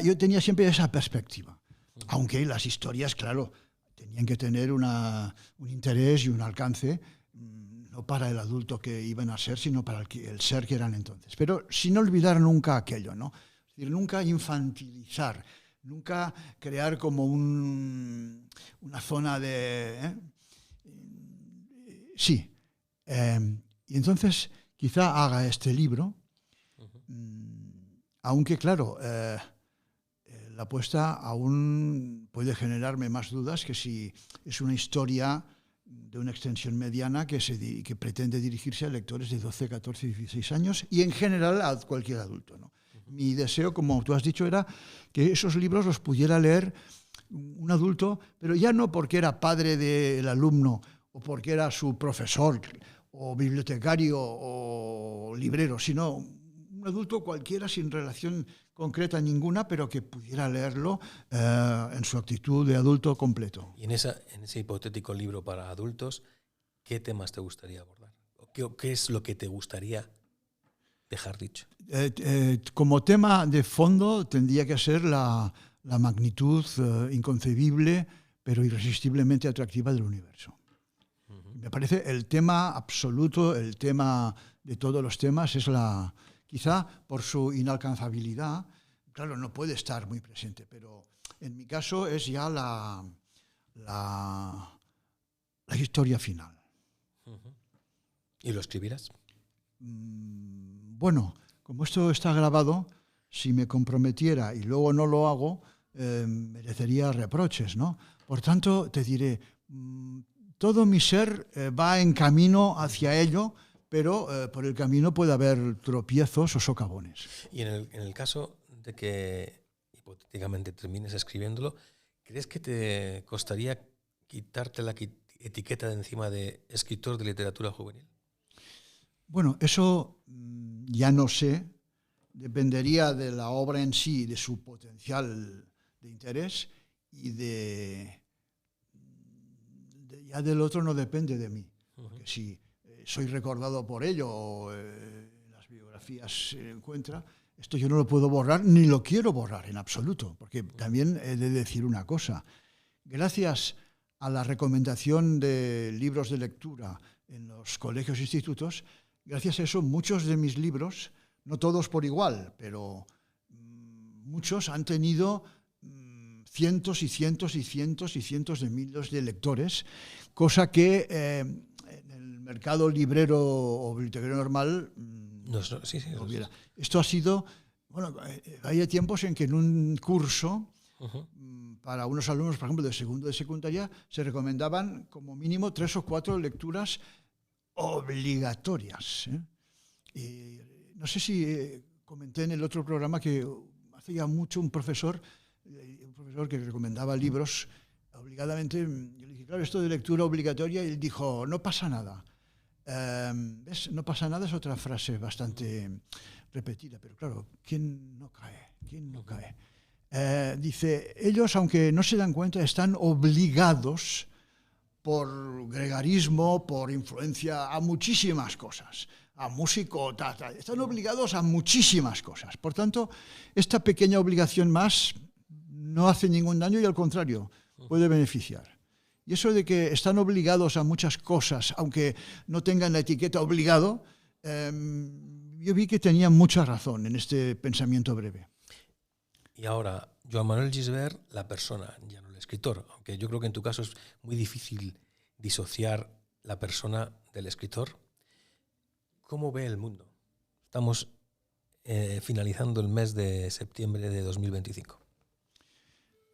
B: yo tenía siempre esa perspectiva. Aunque las historias, claro, tenían que tener un interés y un alcance, no para el adulto que iban a ser, sino para el ser que eran entonces. Pero sin olvidar nunca aquello, ¿no? Es decir, nunca infantilizar, nunca crear como una zona de... Sí. Y entonces quizá haga este libro, aunque claro, la apuesta aún puede generarme más dudas que si es una historia de una extensión mediana que pretende dirigirse a lectores de 12, 14, 16 años y en general a cualquier adulto, ¿no? Mi deseo, como tú has dicho, era que esos libros los pudiera leer un adulto, pero ya no porque era padre del alumno o porque era su profesor o bibliotecario o librero, sino un adulto cualquiera sin relación concreta ninguna, pero que pudiera leerlo en su actitud de adulto completo.
A: Y en ese hipotético libro para adultos, ¿qué temas te gustaría abordar? ¿Qué es lo que te gustaría dejar dicho?
B: Como tema de fondo tendría que ser la magnitud inconcebible, pero irresistiblemente atractiva del universo. Me parece el tema absoluto, el tema de todos los temas, es quizá por su inalcanzabilidad, claro, no puede estar muy presente, pero en mi caso es ya la historia final.
A: ¿Y lo escribirás?
B: Bueno, como esto está grabado, si me comprometiera y luego no lo hago, merecería reproches, ¿no? Por tanto, te diré, todo mi ser va en camino hacia ello, pero por el camino puede haber tropiezos o socavones.
A: Y en el caso de que hipotéticamente termines escribiéndolo, ¿crees que te costaría quitarte la etiqueta de encima de escritor de literatura juvenil?
B: Bueno, eso ya no sé, dependería de la obra en sí, de su potencial de interés y ya del otro no depende de mí. Porque si soy recordado por ello o en las biografías se encuentra, esto yo no lo puedo borrar ni lo quiero borrar en absoluto, porque también he de decir una cosa. Gracias a la recomendación de libros de lectura en los colegios e institutos, gracias a eso muchos de mis libros, no todos por igual, pero muchos han tenido cientos y cientos y cientos y cientos de miles de lectores, cosa que en el mercado librero o bibliotecario normal no hubiera. Esto ha sido, bueno, hay tiempos en que en un curso, para unos alumnos, por ejemplo, de segundo de secundaria, se recomendaban como mínimo 3 o 4 lecturas obligatorias. Y no sé si comenté en el otro programa que hace ya mucho un profesor que recomendaba libros obligadamente. Yo le dije, claro, esto de lectura obligatoria, y él dijo, no pasa nada. ¿Ves? No pasa nada es otra frase bastante repetida, pero claro, ¿quién no cae? ¿Quién no cae? Dice, ellos, aunque no se dan cuenta, están obligados por gregarismo, por influencia, a muchísimas cosas, a músico, están obligados a muchísimas cosas. Por tanto, esta pequeña obligación más no hace ningún daño y al contrario, puede beneficiar. Y eso de que están obligados a muchas cosas, aunque no tengan la etiqueta obligado, yo vi que tenían mucha razón en este pensamiento breve.
A: Y ahora, Joan Manuel Gisbert, la persona, ya no el escritor, aunque yo creo que en tu caso es muy difícil disociar la persona del escritor. ¿Cómo ve el mundo? Estamos finalizando el mes de septiembre de 2025.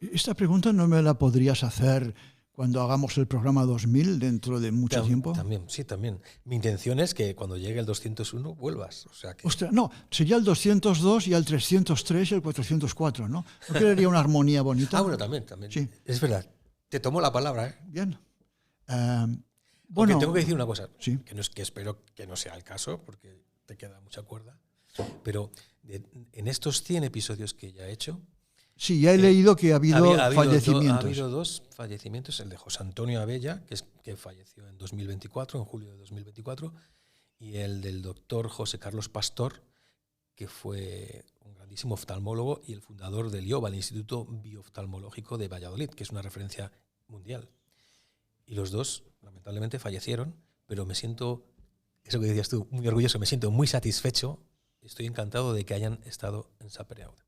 B: Esta pregunta no me la podrías hacer cuando hagamos el programa 2000 dentro de mucho tiempo.
A: También, sí, también. Mi intención es que cuando llegue el 201 vuelvas. O sea que...
B: Ostras, no, sería el 202 y el 303 y el 404, ¿no? ¿No crearía una armonía bonita?
A: Bueno, también.
B: Sí.
A: Es verdad. Te tomo la palabra, ¿eh?
B: Bien.
A: Porque tengo que decir una cosa,
B: sí.
A: que espero que no sea el caso, porque te queda mucha cuerda. Pero en estos 100 episodios que ya he hecho,
B: Sí, ya he leído que ha habido fallecimientos.
A: Ha habido 2 fallecimientos, el de José Antonio Abella, que falleció en 2024, en julio de 2024, y el del doctor José Carlos Pastor, que fue un grandísimo oftalmólogo y el fundador del IOVA, el Instituto Biooftalmológico de Valladolid, que es una referencia mundial. Y los 2, lamentablemente, fallecieron, pero me siento, eso que decías tú, muy orgulloso, me siento muy satisfecho, estoy encantado de que hayan estado en Sapere Aude.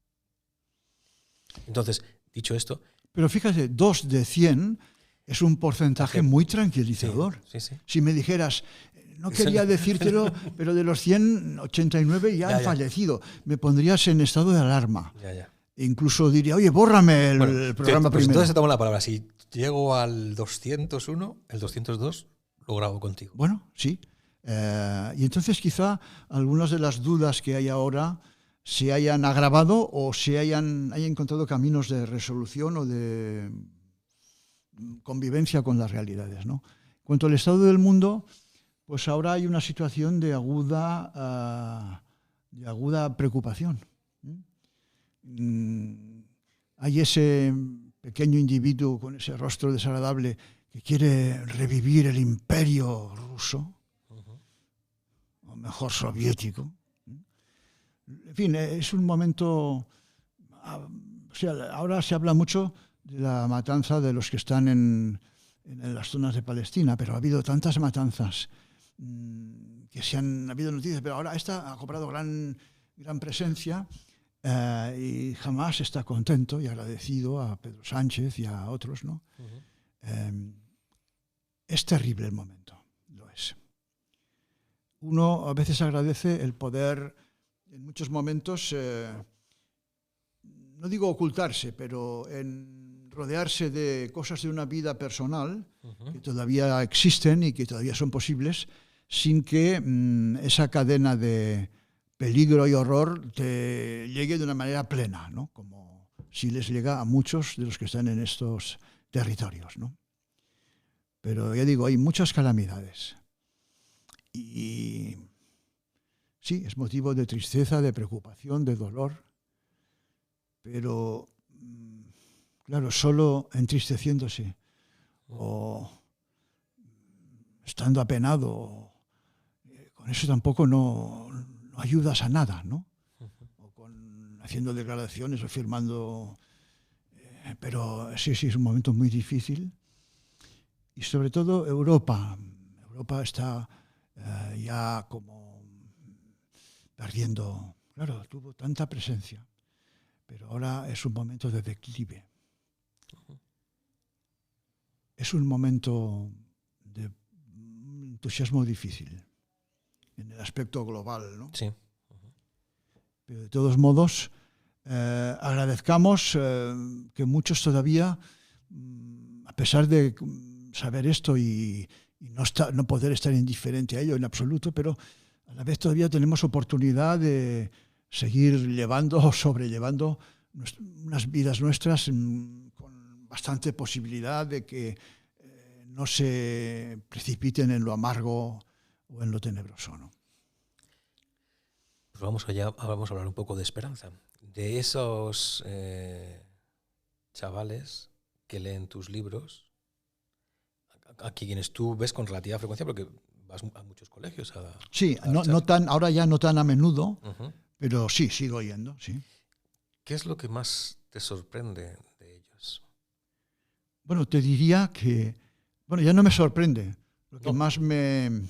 A: Entonces, dicho esto...
B: Pero fíjate, 2 de 100 es un porcentaje muy tranquilizador.
A: Sí, sí.
B: Si me dijeras, no quería decírtelo, pero de los 100, 89 ya han fallecido, me pondrías en estado de alarma.
A: Ya.
B: Incluso diría, oye, bórrame el programa
A: pues
B: primero.
A: Entonces te tomo la palabra. Si llego al 201, el 202, lo grabo contigo.
B: Bueno, sí. Y entonces quizá algunas de las dudas que hay ahora se hayan agravado o se hayan encontrado caminos de resolución o de convivencia con las realidades, ¿no? En cuanto al estado del mundo, pues ahora hay una situación de aguda preocupación. Hay ese pequeño individuo con ese rostro desagradable que quiere revivir el imperio ruso, o mejor soviético. En fin, es un momento... O sea, ahora se habla mucho de la matanza de los que están en las zonas de Palestina, pero ha habido tantas matanzas que ha habido noticias, pero ahora esta ha cobrado gran presencia y Hamás está contento y agradecido a Pedro Sánchez y a otros, ¿no? Es terrible el momento, lo es. Uno a veces agradece el poder, en muchos momentos, no digo ocultarse, pero en rodearse de cosas de una vida personal que todavía existen y que todavía son posibles, sin que esa cadena de peligro y horror te llegue de una manera plena, ¿no? Como si les llega a muchos de los que están en estos territorios, ¿no? Pero ya digo, hay muchas calamidades. Y sí, es motivo de tristeza, de preocupación, de dolor, pero claro, solo entristeciéndose o estando apenado, con eso tampoco no ayudas a nada, ¿no? O haciendo declaraciones o firmando, pero sí, es un momento muy difícil. Y sobre todo Europa está ya como perdiendo, claro, tuvo tanta presencia, pero ahora es un momento de declive. Es un momento de entusiasmo difícil en el aspecto global, ¿no?
A: Sí.
B: Pero de todos modos, agradezcamos que muchos todavía, a pesar de saber esto y no poder estar indiferente a ello en absoluto, pero a la vez todavía tenemos oportunidad de seguir sobrellevando unas vidas nuestras con bastante posibilidad de que no se precipiten en lo amargo o en lo tenebroso, ¿no?
A: Pues vamos a hablar un poco de esperanza. De esos chavales que leen tus libros, a quienes tú ves con relativa frecuencia, porque vas a muchos colegios.
B: Sí, ahora ya no tan a menudo, pero sí, sigo yendo, sí.
A: ¿Qué es lo que más te sorprende de ellos?
B: Bueno, te diría que, ya no me sorprende. Lo que más me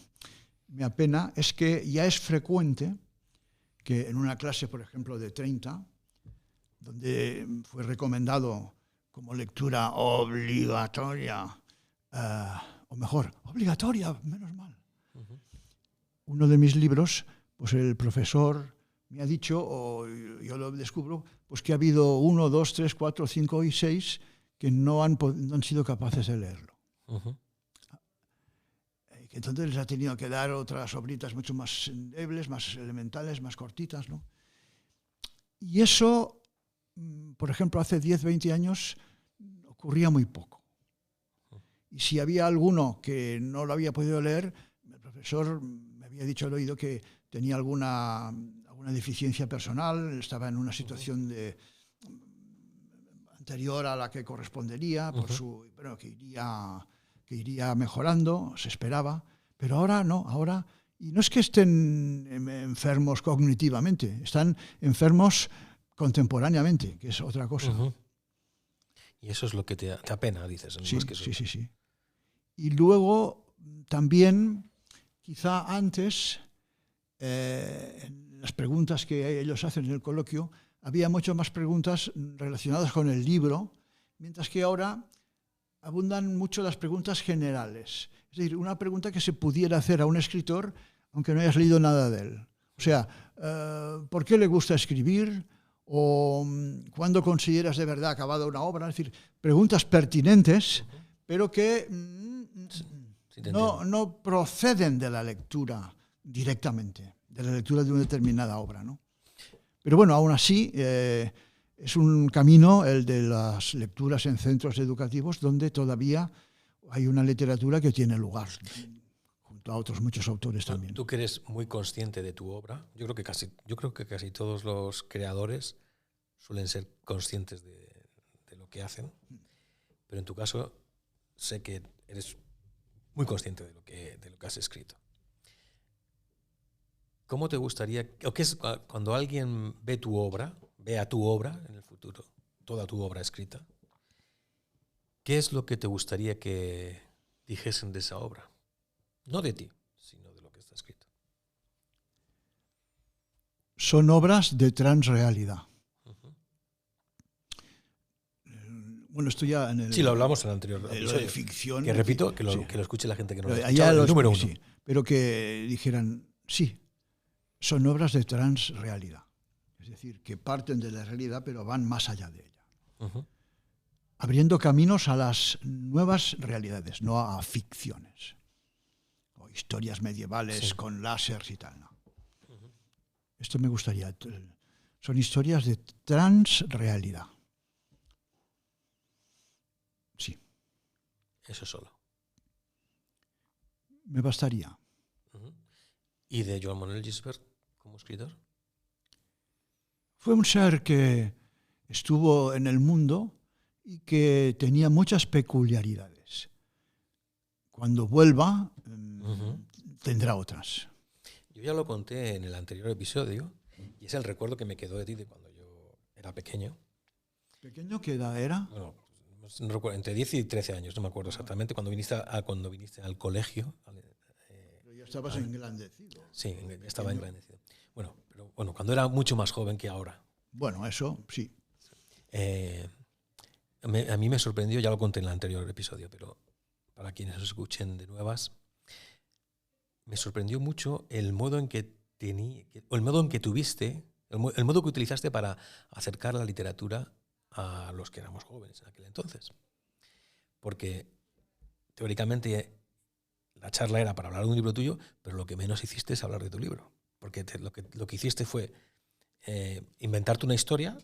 B: apena es que ya es frecuente que en una clase, por ejemplo, de 30, donde fue recomendado como lectura obligatoria, o mejor, obligatoria, menos mal. Uno de mis libros, pues el profesor me ha dicho, o yo lo descubro, pues que ha habido 1, 2, 3, 4, 5 y 6 que no han sido capaces de leerlo. Que entonces les ha tenido que dar otras obritas mucho más endebles, más elementales, más cortitas, ¿no? Y eso, por ejemplo, hace 10, 20 años ocurría muy poco. Y si había alguno que no lo había podido leer, el profesor me había dicho al oído que tenía alguna deficiencia personal, estaba en una situación anterior a la que correspondería, bueno, que iría mejorando, se esperaba, pero ahora no, y no es que estén enfermos cognitivamente, están enfermos contemporáneamente, que es otra cosa.
A: Y eso es lo que te apena, dices.
B: Sí,
A: más que eso.
B: sí. Y luego también, quizá antes, en las preguntas que ellos hacen en el coloquio, había mucho más preguntas relacionadas con el libro, mientras que ahora abundan mucho las preguntas generales. Es decir, una pregunta que se pudiera hacer a un escritor aunque no hayas leído nada de él. O sea, ¿por qué le gusta escribir? ¿O cuándo consideras de verdad acabada una obra? Es decir, preguntas pertinentes, pero que no proceden de la lectura directamente, de la lectura de una determinada obra, ¿no? Pero bueno, aún así, es un camino el de las lecturas en centros educativos donde todavía hay una literatura que tiene lugar, junto a otros muchos autores también.
A: Tú que eres muy consciente de tu obra, yo creo que casi todos los creadores suelen ser conscientes de lo que hacen, pero en tu caso sé que eres muy consciente de lo que has escrito. ¿Cómo te gustaría, o qué es cuando alguien vea tu obra en el futuro, toda tu obra escrita, qué es lo que te gustaría que dijesen de esa obra? No de ti, sino de lo que está escrito.
B: Son obras de transrealidad. Bueno, esto ya en el...
A: Sí, lo hablamos en el anterior
B: episodio de ficción.
A: Que repito, que lo escuche la gente que no lo ha
B: escuchado,
A: escuchado, el número 1.
B: Sí, pero que dijeran, sí, son obras de transrealidad. Es decir, que parten de la realidad, pero van más allá de ella. Abriendo caminos a las nuevas realidades, no a ficciones. O historias medievales con láseres y tal. No. Esto me gustaría. Son historias de transrealidad. Sí.
A: Eso solo.
B: Me bastaría.
A: ¿Y de Joan Manuel Gisbert como escritor?
B: Fue un ser que estuvo en el mundo y que tenía muchas peculiaridades. Cuando vuelva, tendrá otras.
A: Yo ya lo conté en el anterior episodio y es el recuerdo que me quedó de ti de cuando yo era pequeño.
B: ¿Pequeño qué edad era?
A: Bueno, no recuerdo, entre 10 y 13 años, no me acuerdo exactamente, cuando viniste al colegio.
B: Pero ya estabas engrandecido.
A: Sí, estaba engrandecido. Bueno, cuando era mucho más joven que ahora.
B: Bueno, eso sí.
A: A mí me sorprendió, ya lo conté en el anterior episodio, pero para quienes os escuchen de nuevas, me sorprendió mucho el modo en que tuviste, el modo que utilizaste para acercar la literatura a los que éramos jóvenes en aquel entonces. Porque teóricamente la charla era para hablar de un libro tuyo, pero lo que menos hiciste es hablar de tu libro. Porque lo que hiciste fue inventarte una historia,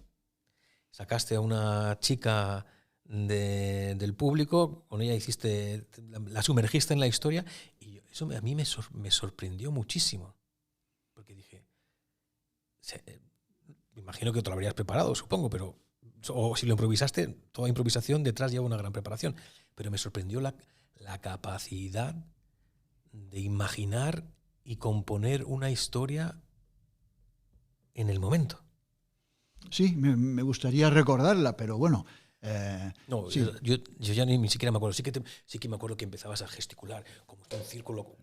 A: sacaste a una chica del público, con ella la sumergiste en la historia, y eso a mí me sorprendió muchísimo. Porque dije, me imagino que te lo habrías preparado, supongo, pero o si lo improvisaste, toda improvisación detrás lleva una gran preparación. Pero me sorprendió la capacidad de imaginar y componer una historia en el momento.
B: Sí, me gustaría recordarla, pero bueno.
A: No,
B: sí.
A: yo ya ni siquiera me acuerdo. Sí que me acuerdo que empezabas a gesticular, como un círculo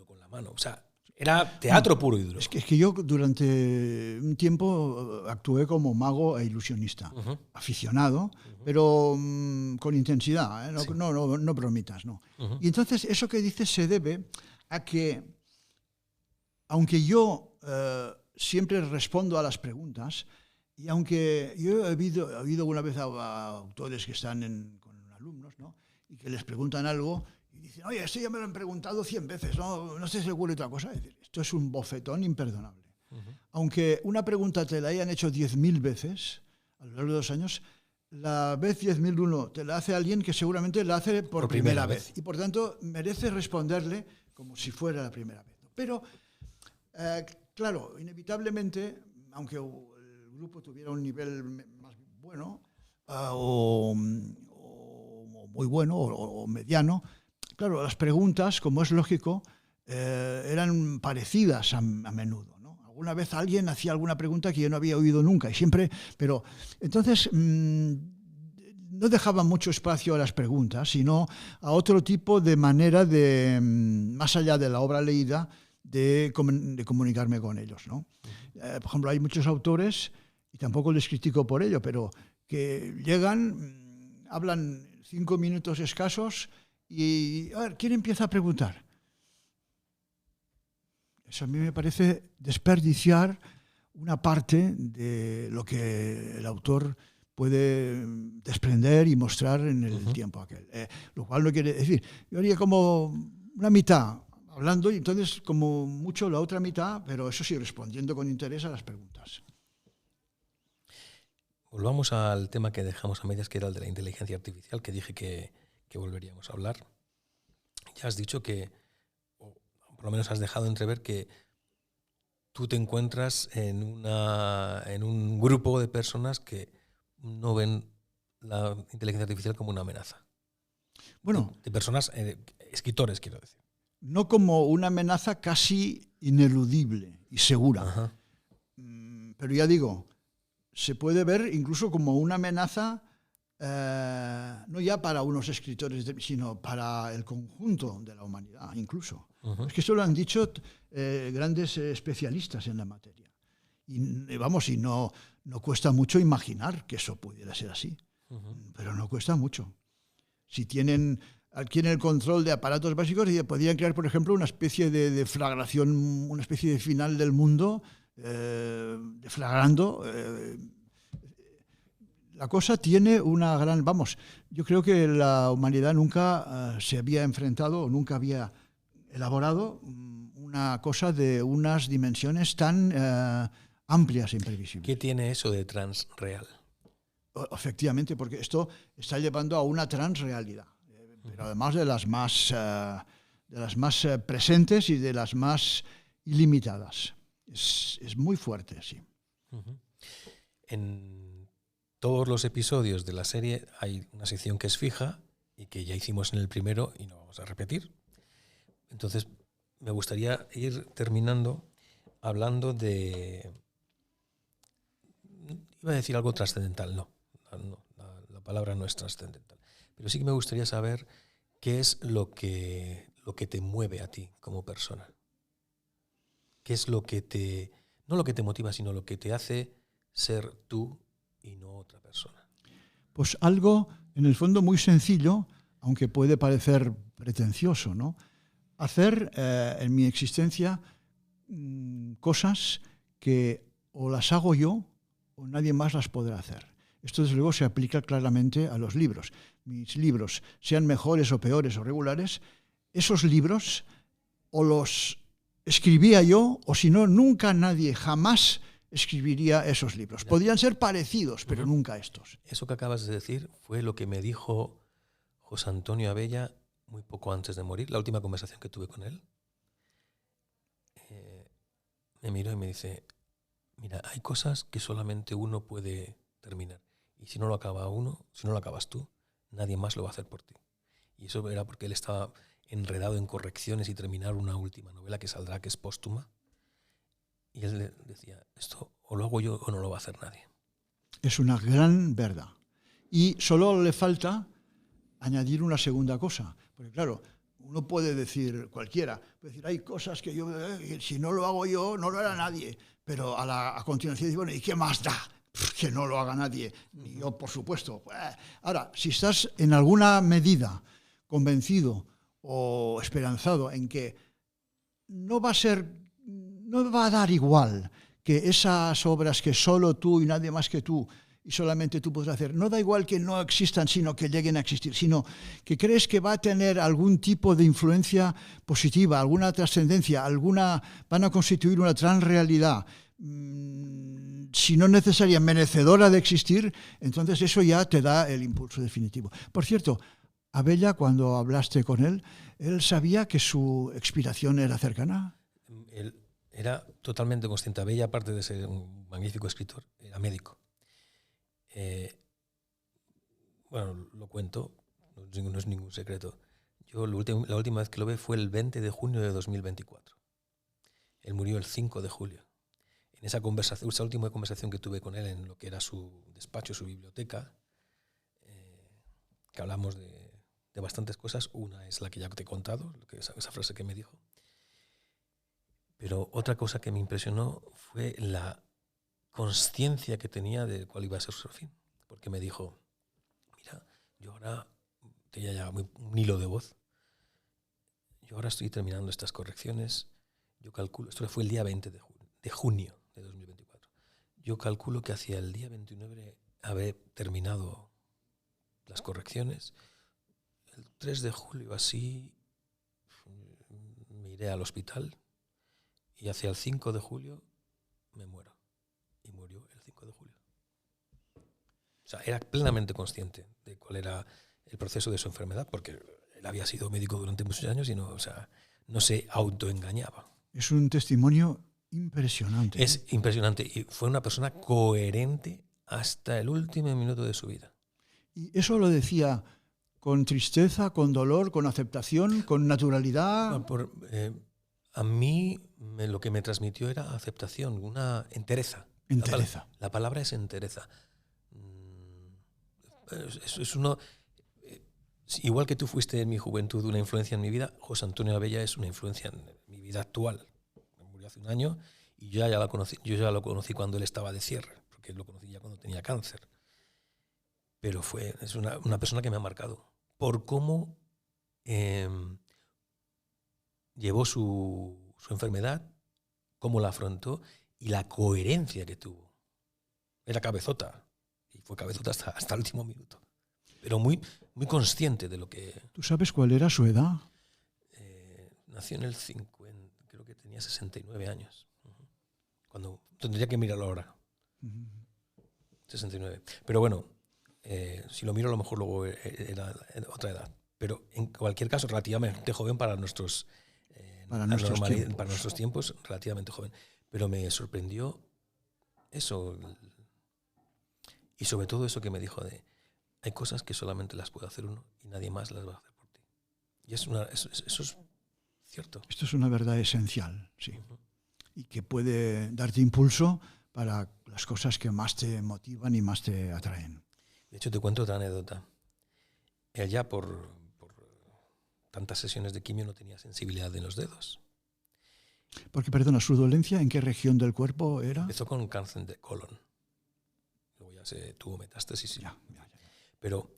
A: con la mano. O sea, era teatro puro y duro.
B: Es que yo durante un tiempo actué como mago e ilusionista, aficionado, pero con intensidad, ¿eh? No bromitas, no. Y entonces eso que dices se debe a que, aunque yo siempre respondo a las preguntas, y aunque yo he oído alguna vez a autores que están con alumnos, ¿no? Y que les preguntan algo y dicen, oye, esto ya me lo han preguntado 100 veces, no sé si se ocurre otra cosa. Es decir, esto es un bofetón imperdonable. Aunque una pregunta te la hayan hecho 10.000 veces a lo largo de los años, la vez 10.001 te la hace alguien que seguramente la hace por primera vez. Y por tanto merece responderle como si fuera la primera vez. Pero, claro, inevitablemente, aunque el grupo tuviera un nivel más bueno, o muy bueno o mediano, claro, las preguntas, como es lógico, eran parecidas a menudo, ¿no? Alguna vez alguien hacía alguna pregunta que yo no había oído nunca y siempre, pero entonces no dejaba mucho espacio a las preguntas, sino a otro tipo de manera de, más allá de la obra leída, de comunicarme con ellos, ¿no? Por ejemplo, hay muchos autores, y tampoco les critico por ello, pero que llegan, hablan 5 minutos escasos y, a ver, ¿quién empieza a preguntar? Eso a mí me parece desperdiciar una parte de lo que el autor puede desprender y mostrar en el tiempo aquel. Lo cual no quiere decir, yo haría como una mitad hablando y entonces como mucho la otra mitad, pero eso sí, respondiendo con interés a las preguntas.
A: Volvamos al tema que dejamos a medias, que era el de la inteligencia artificial, que dije que volveríamos a hablar. Ya has dicho que, o por lo menos has dejado entrever que tú te encuentras en un grupo de personas que no ven la inteligencia artificial como una amenaza.
B: Bueno,
A: de personas, escritores, quiero decir.
B: No como una amenaza casi ineludible y segura.
A: Ajá.
B: Pero ya digo, se puede ver incluso como una amenaza, no ya para unos escritores, sino para el conjunto de la humanidad, incluso. Es que eso lo han dicho grandes especialistas en la materia. Y vamos, y no cuesta mucho imaginar que eso pudiera ser así. Pero no cuesta mucho. Si adquieren el control de aparatos básicos y podrían crear, por ejemplo, una especie de deflagración, una especie de final del mundo, deflagrando. La cosa tiene una gran... Vamos, yo creo que la humanidad nunca se había enfrentado o nunca había elaborado una cosa de unas dimensiones tan amplias e imprevisibles.
A: ¿Qué tiene eso de transreal?
B: Efectivamente, porque esto está llevando a una transrealidad, pero además de las más presentes y de las más ilimitadas. Es muy fuerte, sí.
A: En todos los episodios de la serie hay una sección que es fija y que ya hicimos en el primero y no vamos a repetir. Entonces, me gustaría ir terminando hablando de... Iba a decir algo trascendental, no, la palabra no es trascendental. Pero sí que me gustaría saber qué es lo que te mueve a ti como persona. ¿Qué es lo que te... no lo que te motiva, sino lo que te hace ser tú y no otra persona?
B: Pues algo, en el fondo, muy sencillo, aunque puede parecer pretencioso, ¿no? Hacer en mi existencia cosas que o las hago yo o nadie más las podrá hacer. Esto, desde luego, se aplica claramente a los libros. Mis libros, sean mejores o peores o regulares, esos libros o los escribía yo, o si no, nunca nadie jamás escribiría esos libros. Podrían ser parecidos, pero nunca estos.
A: Eso que acabas de decir fue lo que me dijo José Antonio Abella muy poco antes de morir, la última conversación que tuve con él. Me miró y me dice, mira, hay cosas que solamente uno puede terminar. Y si no lo acaba uno, si no lo acabas tú, nadie más lo va a hacer por ti. Y eso era porque él estaba enredado en correcciones y terminar una última novela que saldrá, que es póstuma. Y él decía, esto o lo hago yo o no lo va a hacer nadie.
B: Es una gran verdad. Y solo le falta añadir una segunda cosa. Porque claro, uno puede decir, cualquiera, puede decir, hay cosas que yo, si no lo hago yo, no lo hará nadie. Pero a continuación dice, bueno, ¿y qué más da? Que no lo haga nadie. Ni yo, por supuesto. Ahora, si estás en alguna medida convencido o esperanzado en que no va a dar igual que esas obras que solo tú y nadie más que tú y solamente tú podrás hacer, no da igual que no existan, sino que lleguen a existir, sino que crees que va a tener algún tipo de influencia positiva, alguna trascendencia, van a constituir una transrealidad, si no necesaria, merecedora de existir, entonces eso ya te da el impulso definitivo. Por cierto, Abella, cuando hablaste con él sabía que su expiración era cercana.
A: Él era totalmente consciente. Abella, aparte de ser un magnífico escritor, era médico. bueno, lo cuento, no es ningún secreto. Yo la última vez que lo vi fue el 20 de junio de 2024. Él murió el 5 de julio. En esa última conversación que tuve con él en lo que era su despacho, su biblioteca, que hablamos de bastantes cosas. Una es la que ya te he contado, esa frase que me dijo. Pero otra cosa que me impresionó fue la consciencia que tenía de cuál iba a ser su fin. Porque me dijo, mira, yo ahora, tenía ya un hilo de voz, yo ahora estoy terminando estas correcciones, yo calculo, esto fue el día 20 de junio de 2024, yo calculo que hacia el día 29 habré terminado las correcciones, el 3 de julio así me iré al hospital y hacia el 5 de julio me muero. Y murió el 5 de julio. O sea, era plenamente consciente de cuál era el proceso de su enfermedad, porque él había sido médico durante muchos años y no se autoengañaba.
B: Es un testimonio impresionante.
A: Es impresionante. Y fue una persona coherente hasta el último minuto de su vida.
B: ¿Y eso lo decía con tristeza, con dolor, con aceptación, con naturalidad?
A: A mí lo que me transmitió era aceptación, una entereza.
B: Entereza.
A: La palabra es entereza. Es uno... Igual que tú fuiste en mi juventud una influencia en mi vida, José Antonio Abella es una influencia en mi vida actual. Murió hace un año y yo ya lo conocí cuando él estaba de cierre, porque lo conocí ya cuando tenía cáncer. Pero es una persona que me ha marcado por cómo llevó su enfermedad, cómo la afrontó y la coherencia que tuvo. Era cabezota, y fue cabezota hasta el último minuto. Pero muy, muy consciente de lo que...
B: ¿Tú sabes cuál era su edad?
A: Nació en el 50, creo que tenía 69 años. Cuando tendría que mirarlo ahora. 69. Pero bueno, si lo miro a lo mejor luego era otra edad. Pero en cualquier caso, relativamente joven para nuestros tiempos, relativamente joven. Pero me sorprendió eso. Y sobre todo eso que me dijo de... Hay cosas que solamente las puede hacer uno y nadie más las va a hacer por ti. Y eso es cierto.
B: Esto es una verdad esencial, sí. Y que puede darte impulso para las cosas que más te motivan y más te atraen.
A: De hecho, te cuento otra anécdota. Él ya por tantas sesiones de quimio no tenía sensibilidad en los dedos.
B: Porque, perdona, ¿su dolencia en qué región del cuerpo era?
A: Empezó con cáncer de colon. Luego ya tuvo metástasis.
B: Ya.
A: Pero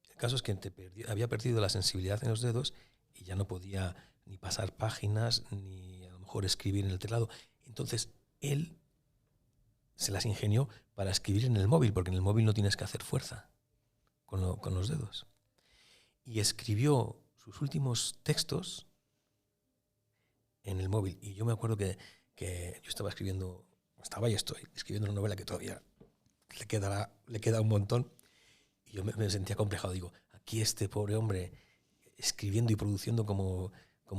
A: el caso es que había perdido la sensibilidad en los dedos y ya no podía ni pasar páginas ni a lo mejor escribir en el teclado. Entonces él se las ingenió para escribir en el móvil, porque en el móvil no tienes que hacer fuerza con los dedos. Y escribió sus últimos textos en el móvil. Y yo me acuerdo que yo estaba escribiendo una novela que todavía le queda un montón. Y yo me sentía complejado. Digo, aquí este pobre hombre escribiendo y produciendo como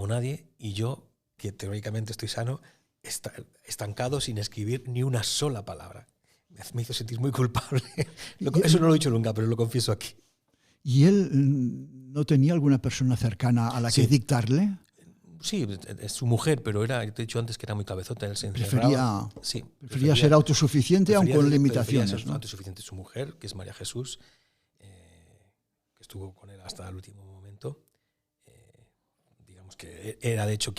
A: nadie, y yo, que teóricamente estoy sano, estancado sin escribir ni una sola palabra. Me hizo sentir muy culpable. Eso no lo he dicho nunca, pero lo confieso aquí.
B: ¿Y él no tenía alguna persona cercana a la que dictarle?
A: Sí, es su mujer, pero te he dicho antes que era muy cabezota. Él se
B: prefería
A: prefería
B: ser autosuficiente, aun con limitaciones.
A: Prefería ser autosuficiente. Su mujer, que es María Jesús, que estuvo con él hasta el último momento, digamos que era de hecho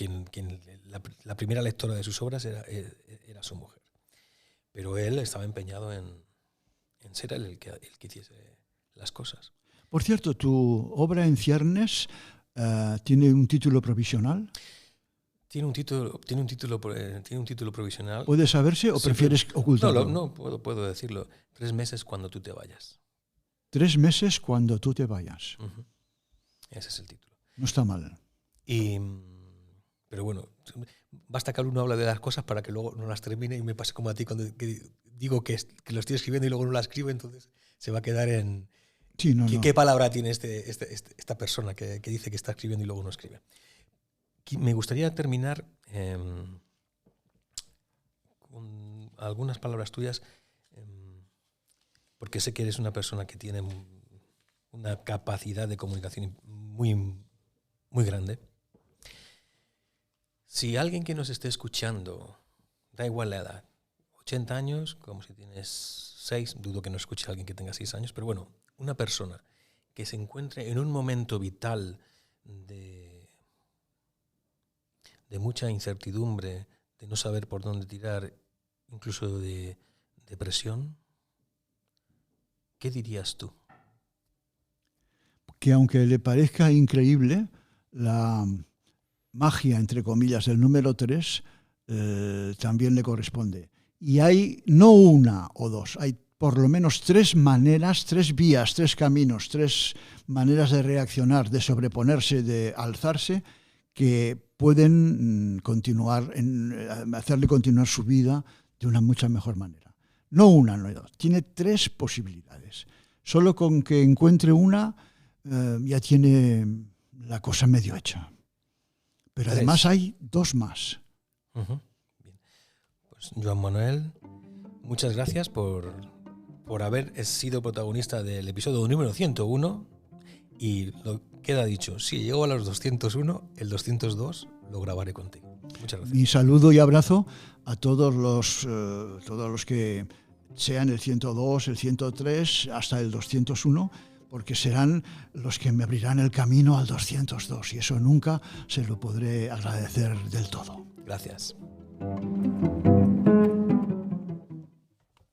A: la primera lectora de sus obras era su mujer. Pero él estaba empeñado en ser el que hiciese las cosas.
B: Por cierto, tu obra en ciernes tiene un título provisional.
A: Tiene un título provisional.
B: ¿Puede saberse o prefieres ocultarlo?
A: No, puedo decirlo. 3 meses cuando tú te vayas.
B: 3 meses cuando tú te vayas.
A: Uh-huh. Ese es el título.
B: No está mal.
A: Pero bueno, basta que uno hable de las cosas para que luego no las termine, y me pasa como a ti cuando digo que lo estoy escribiendo y luego no la escribo, entonces se va a quedar en...
B: Sí,
A: ¿Qué palabra tiene esta persona que dice que está escribiendo y luego no escribe? Me gustaría terminar con algunas palabras tuyas, porque sé que eres una persona que tiene una capacidad de comunicación muy, muy grande. Si alguien que nos esté escuchando, da igual la edad, 80 años, como si tienes 6, dudo que no escuche a alguien que tenga 6 años, pero bueno, una persona que se encuentre en un momento vital de mucha incertidumbre, de no saber por dónde tirar, incluso de depresión, ¿qué dirías tú?
B: Que aunque le parezca increíble, la magia, entre comillas, del número 3 también le corresponde. Y hay no una o dos, hay por lo menos 3 maneras, 3 vías, 3 caminos, 3 maneras de reaccionar, de sobreponerse, de alzarse, que pueden continuar, hacerle continuar su vida de una mucha mejor manera. No una, no dos. Tiene 3 posibilidades. Solo con que encuentre una, ya tiene la cosa medio hecha. Pero
A: 3.
B: Además hay 2 más.
A: Uh-huh. Bien. Pues Joan Manuel, muchas gracias por haber sido protagonista del episodio número 101, y lo queda dicho, si llego a los 201, el 202 lo grabaré contigo. Muchas gracias.
B: Mi saludo y abrazo a todos los que sean el 102, el 103, hasta el 201, porque serán los que me abrirán el camino al 202, y eso nunca se lo podré agradecer del todo.
A: Gracias.